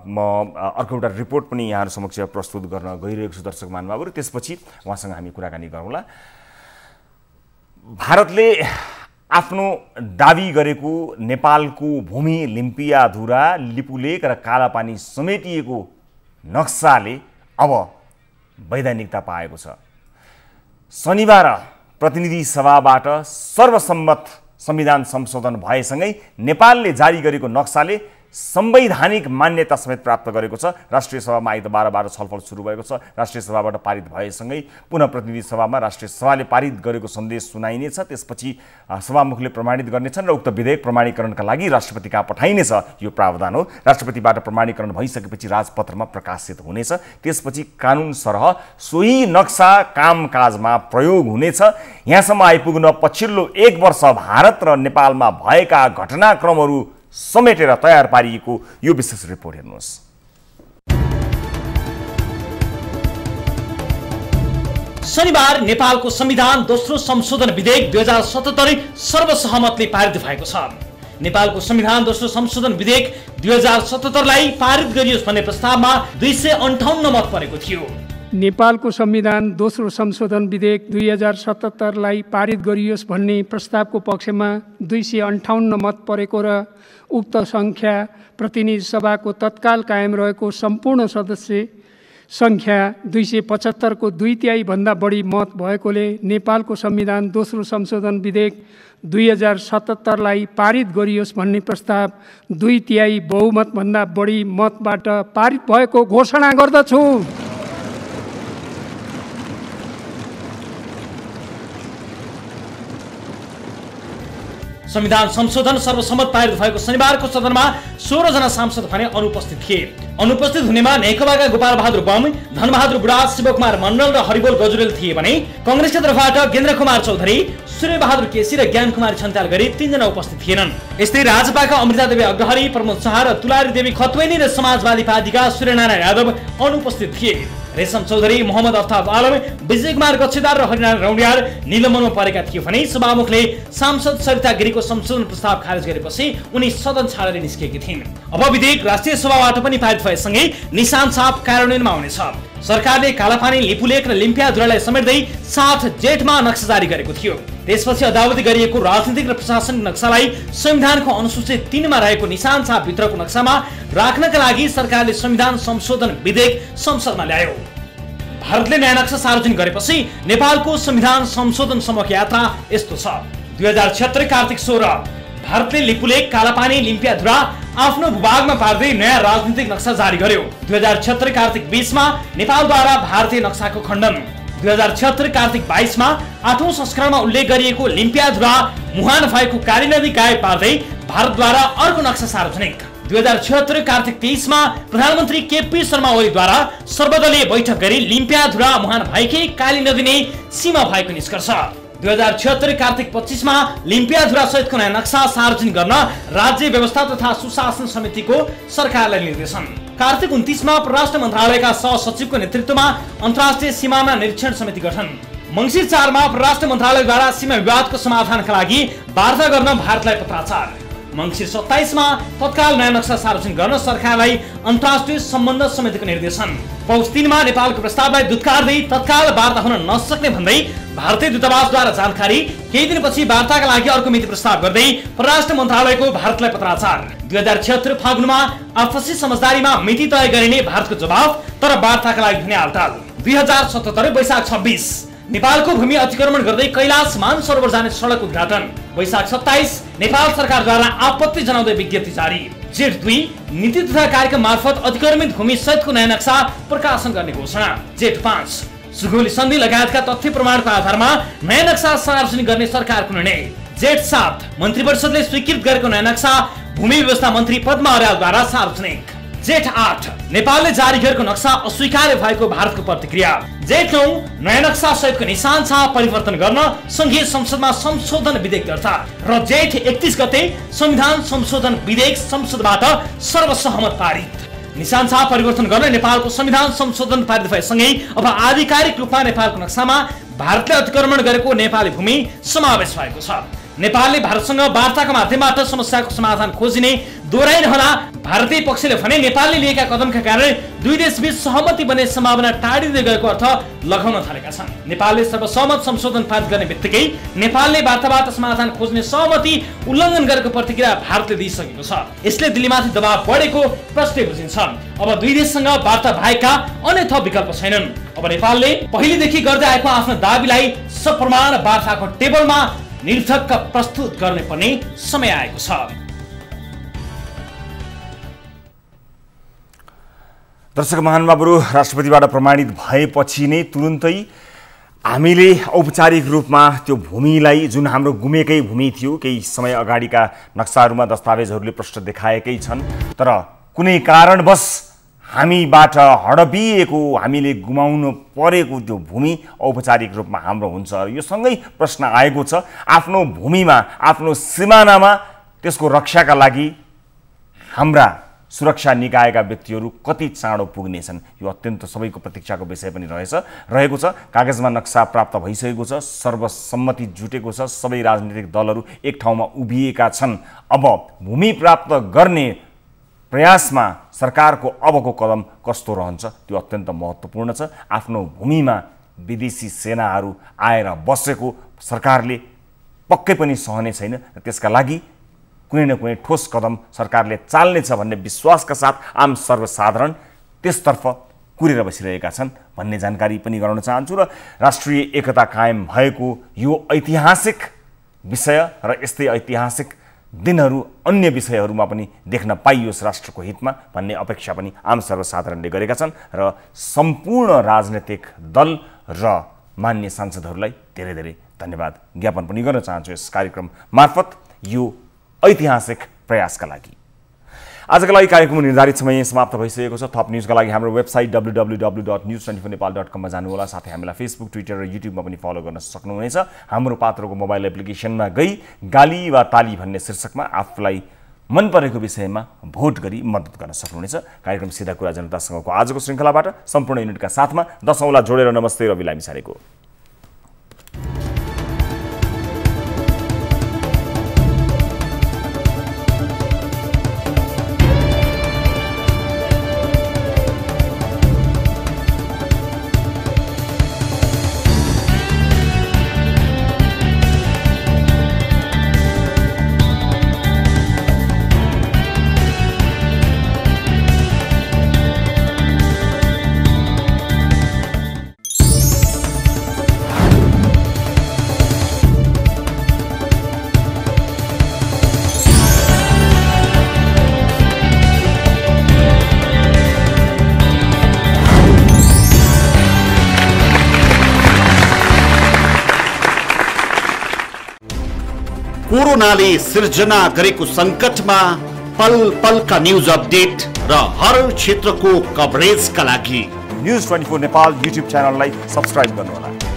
म अर्को एउटा रिपोर्ट पनि यहाँहरू समक्ष प्रस्तुत गर्न गइरहेको छु दर्शक महानुभावहरू। त्यसपछि उहाँसँग हामी कुराकानी गरौँला। भारतले आफ्नो दाबी गरेको नेपालको भूमि लिम्पियाधुरा, लिपुलेक र कालापानी समेटिएको नक्साले अब वैधानिकता पाएको छ। शनिबार प्रतिनिधि सभाबाट सर्वसम्मत संविधान संशोधन भएसँगै नेपालले जारी गरेको नक्साले संवैधानिक मान्यता समेत प्राप्त गरेको छ। राष्ट्रिय सभामा आइतबारबाट छलफल सुरु भएको छ। राष्ट्रिय सभाबाट पारित भएसँगै पुनः प्रतिनिधि सभामा राष्ट्रिय सभाले पारित गरेको सन्देश सुनाइनेछ। त्यसपछि सभामुखले प्रमाणित गर्नेछन् र उक्त विधेयक प्रमाणीकरणका लागि राष्ट्रपति कहाँ पठाइनेछ। यो प्रावधान हो। राष्ट्रपतिबाट प्रमाणीकरण भइसकेपछि राजपत्रमा प्रकाशित हुनेछ। त्यसपछि कानुन सरह सोही नक्सा कामकाजमा प्रयोग हुनेछ। यहाँसम्म आइपुग्न पछिल्लो 1 वर्ष भारत र नेपालमा भएका घटनाक्रमहरू समेटेर तयार पारिएको यो विशेष रिपोर्ट हेर्नुहोस्। शनिबार नेपालको संविधान दोस्रो संशोधन विधेयक 2077 सर्वसहमतले पारित भएको छ। नेपालको संविधान दोस्रो संशोधन विधेयक 2077 लाई पारित गरियोस् भन्ने प्रस्तावमा 258 मत परेको थियो। नेपालको संविधान दोस्रो संशोधन विधेयक 2077 लाई पारित गरियोस् भन्ने प्रस्तावको पक्षमा 258 मत परेको र उक्त सङ्ख्या प्रतिनिधि सभाको तत्काल कायम रहेको सम्पूर्ण सदस्य सङ्ख्या 275 को 2/3 भन्दा बढी मत भएकोले नेपालको संविधान दोस्रो संशोधन विधेयक 2077 लाई पारित गरियोस् भन्ने प्रस्ताव 2/3 बहुमत भन्दा बढी मतबाट पारित भएको घोषणा गर्दछु। संविधान संशोधन सर्वसम्मत पारित भएको शनिबारको सदनमा 16 जना सांसद भने अनुपस्थित थिए। अनुपस्थित हुनेमा नेकपाका गोपाल बहादुर बम, धनबहादुर बुढा, शिवकुमार मण्डल र हरिबोल गजुरेल थिए भने कांग्रेसका तर्फबाट गेन्द्र कुमार चौधरी, सूर्य बहादुर केसी र ज्ञान कुमार छन्त्याल गरी 3 जना उपस्थित थिएनन्। यस्तै राजपाका अमृता देवी अग्रहरी, प्रमोद शाह र तुलारी देवी खत्वेनी र समाजवादी पार्टीका सूर्यनारायण यादव अनुपस्थित थिए। रेशम चौधरी, मोहम्मद अफ्ताब आलम, विजय कुमार गच्छेदार र हरिनारायण रौडियाल निलम्बनमा परेका थिए भने सभामुखले सांसद सरिता गिरीको संशोधन प्रस्ताव खारेज गरेपछि उनी सदन छाडेर निस्केकी थिइन्। अब विधेयक राष्ट्रिय सभाबाट पनि पारित भएसँगै निशान छाप कार्यान्वयनमा आउनेछ। सरकारले कालापानी, लिपुलेक र लिम्पियाधुरालाई समेट्दै 7 जेठमा नक्सा जारी गरेको थियो। त्यसपछि अदालतले गरिएको राजनीतिक र प्रशासनिक नक्सालाई संविधानको अनुसूची 3 मा रहेको निशान छाप भित्रको नक्सामा राख्नका लागि सरकारले संविधान संशोधन विधेयक संसदमा ल्यायो। भारतले नयाँ नक्सा सार्वजनिक गरेपछि नेपालको संविधान संशोधनसम्मको यात्रा यस्तो छ। 2076 कार्तिक 16 भारतले लिपुलेक, कालापानी, लिम्पियाधुरा आफ्नो भूभागमा पार्दै नयाँ राजनीतिक नक्सा जारी गर्यो। 2076 कार्तिक 20 मा नेपालद्वारा भारतीय नक्साको खण्डन। 2076 कार्तिक 22 मा 8औं संस्करणमा उल्लेख गरिएको लिम्पियाधुरा मुहान भएको काली नदी गायब पार्दै भारतद्वारा अर्को नक्सा सार्वजनिक। 2076 कार्तिक 23 मा प्रधानमन्त्री केपी शर्मा ओलीद्वारा सर्वदलीय बैठक गरी लिम्पियाधुरा मुहान भएकै काली नदी नै सीमा भएको निष्कर्ष। 2076 कार्तिक 25 मा लिम्पियाधुरा सहितको नयाँ नक्सा सार्वजनिक गर्न राज्य व्यवस्था तथा सुशासन समितिको सरकारलाई निर्देशन। कार्तिक 29 मा परराष्ट्र मन्त्रालयका सहसचिवको नेतृत्वमा अन्तर्राष्ट्रिय सीमाना निरीक्षण समिति गठन। मङ्सिर 4 मा परराष्ट्र मन्त्रालयद्वारा सीमा विवादको समाधानका लागि वार्ता गर्न भारतलाई पत्राचार। मङ्सिर 27 मा तत्काल नयाँ नक्सा सार्वजनिक गर्न सरकारलाई अन्तर्राष्ट्रिय सम्बन्ध समितिको निर्देशन। पौष 3 मा नेपालको प्रस्तावलाई दुत्कारदै तत्काल वार्ता हुन नसक्ने भन्दै भारतीय दूतावासद्वारा जानकारी। केही दिनपछि वार्ताका लागि अर्को मिति प्रस्ताव गर्दै परराष्ट्र मन्त्रालयको भारतलाई पत्राचार। 2076 फागुनमा आपसी समझदारीमा मिति तय गरिने भारतको जवाब, तर वार्ताका लागि हुने हालचाल। 2077 वैशाख 26 नेपालको भूमि अतिक्रमण गर्दै कैलाश मानसरोवर जाने सडक उद्घाटन। वैशाख 27 नेपाल सरकारद्वारा आपत्ति जनाउँदै विज्ञप्ति जारी। जेठ 2 नीति तथा कार्यक्रम मार्फत अतिक्रमित भूमि सहितको नयाँ नक्सा प्रकाशन गर्ने घोषणा। जेठ 5 सुगौली सन्धि लगायतका तथ्य प्रमाणको आधारमा नयाँ नक्सा सार्वजनिक गर्ने सरकारको निर्णय। जेठ 7 मन्त्रिपरिषदले स्वीकृत गरेको नयाँ नक्सा भूमि व्यवस्था मन्त्री पद्मा अर्यालद्वारा सार्वजनिक। जेठ 8 नेपालले जारी गरेको नक्सा अस्वीकार्य भएको भारतको प्रतिक्रिया। जेठ 9 नयाँ नक्सा सहितको निशान छाप परिवर्तन गर्न संघीय संसदमा संशोधन विधेयक दर्ता र जेठ 31 गते संविधान संशोधन विधेयक संसदबाट सर्वसहमत पारित। निशान छाप परिवर्तन गर्न नेपालको संविधान संशोधन पारित भएसँगै अब आधिकारिक रूपमा नेपालको नक्सामा भारतले अतिक्रमण गरेको नेपाली भूमि समावेश भएको छ। नेपालले भारतसँग वार्ताको माध्यमबाट समस्याको समाधान खोजिने दोहोऱ्याइरहँदा भारतीय पक्षले भने नेपालले लिएका कदमका कारण दुई देशबीच सहमति बन्ने सम्भावना टाढिँदै गएको अर्थ लगाउन थालेका छन्। नेपालले सर्वसहमत संशोधन पारित गर्ने बित्तिकै नेपालले वार्ताबाट समाधान खोज्ने सहमति उल्लङ्घन गरेको प्रतिक्रिया भारतले दिइसकेको छ। यसले दिल्लीमाथि दबाव बढेको प्रश्न बुझिन्छ। अब दुई देशसँग वार्ता बाहेकका अन्य थप विकल्प छैनन्। अब नेपालले पहिलेदेखि गर्दै आएको आफ्नो दाबीलाई सप्रमाण वार्ताको टेबलमा निर्धक्क प्रस्तुत गर्ने पर्ने समय आएको छ। दर्शक महानुभावहरू, राष्ट्रपतिबाट प्रमाणित भएपछि नै तुरुन्तै हामीले औपचारिक रूपमा त्यो भूमिलाई, जुन हाम्रो गुमेकै भूमि थियो, केही समय अगाडिका नक्साहरूमा दस्तावेजहरूले प्रष्ट देखाएकै छन्, तर कुनै कारणवश हामीबाट हडपिएको, हामीले गुमाउनु परेको त्यो भूमि औपचारिक रूपमा हाम्रो हुन्छ। यो सँगै प्रश्न आएको छ, आफ्नो भूमिमा, आफ्नो सिमानामा त्यसको रक्षाका लागि हाम्रा सुरक्षा निकायका व्यक्तिहरू कति चाँडो पुग्नेछन्, यो अत्यन्त सबैको प्रतीक्षाको विषय पनि रहेको छ। कागजमा नक्सा प्राप्त भइसकेको छ, सर्वसम्मति जुटेको छ, सबै राजनीतिक दलहरू एक ठाउँमा उभिएका छन्। अब भूमि प्राप्त गर्ने प्रयासमा सरकारको अबको कदम कस्तो रहन्छ त्यो अत्यन्त महत्त्वपूर्ण छ। आफ्नो भूमिमा विदेशी सेनाहरू आएर बसेको सरकारले पक्कै पनि सहने छैन। त्यसका लागि कुनै न कुनै ठोस कदम सरकारले चाल्नेछ भन्ने विश्वासका साथ आम सर्वसाधारण त्यसतर्फ कुरेर बसिरहेका छन् भन्ने जानकारी पनि गराउन चाहन्छु। र राष्ट्रिय एकता कायम भएको यो ऐतिहासिक विषय र यस्तै ऐतिहासिक दिनहरू अन्य विषयहरूमा पनि देख्न पाइयोस् राष्ट्रको हितमा भन्ने अपेक्षा पनि आम सर्वसाधारणले गरेका छन्। र सम्पूर्ण राजनैतिक दल र मान्य सांसदहरूलाई धेरै धेरै धन्यवाद ज्ञापन पनि गर्न चाहन्छु यस कार्यक्रम मार्फत यो ऐतिहासिक प्रयासका लागि। आजका लागि कार्यक्रमको निर्धारित समय समाप्त भइसकेको छ। थप न्युजका लागि हाम्रो वेबसाइट www.news24nepal.com मा जानुहोला। साथै हामीलाई फेसबुक, ट्विटर र युट्युबमा पनि फलो गर्न सक्नुहुनेछ। हाम्रो पात्रोको मोबाइल एप्लिकेसनमा गई गाली वा ताली भन्ने शीर्षकमा आफूलाई मन परेको विषयमा भोट गरी मद्दत गर्न सक्नुहुनेछ। कार्यक्रम सिधा कुरा जनतासँगको आजको श्रृङ्खलाबाट सम्पूर्ण युनिटका साथमा दशौँलाई जोडेर नमस्ते रवि लामिछानेको। कोरोनाले सिर्जना गरेको संकटमा पल पलका न्यूज अपडेट र हर क्षेत्रको कभरेजका लागि न्यूज 24 नेपाल युट्युब च्यानललाई सब्स्क्राइब गर्नुहोला।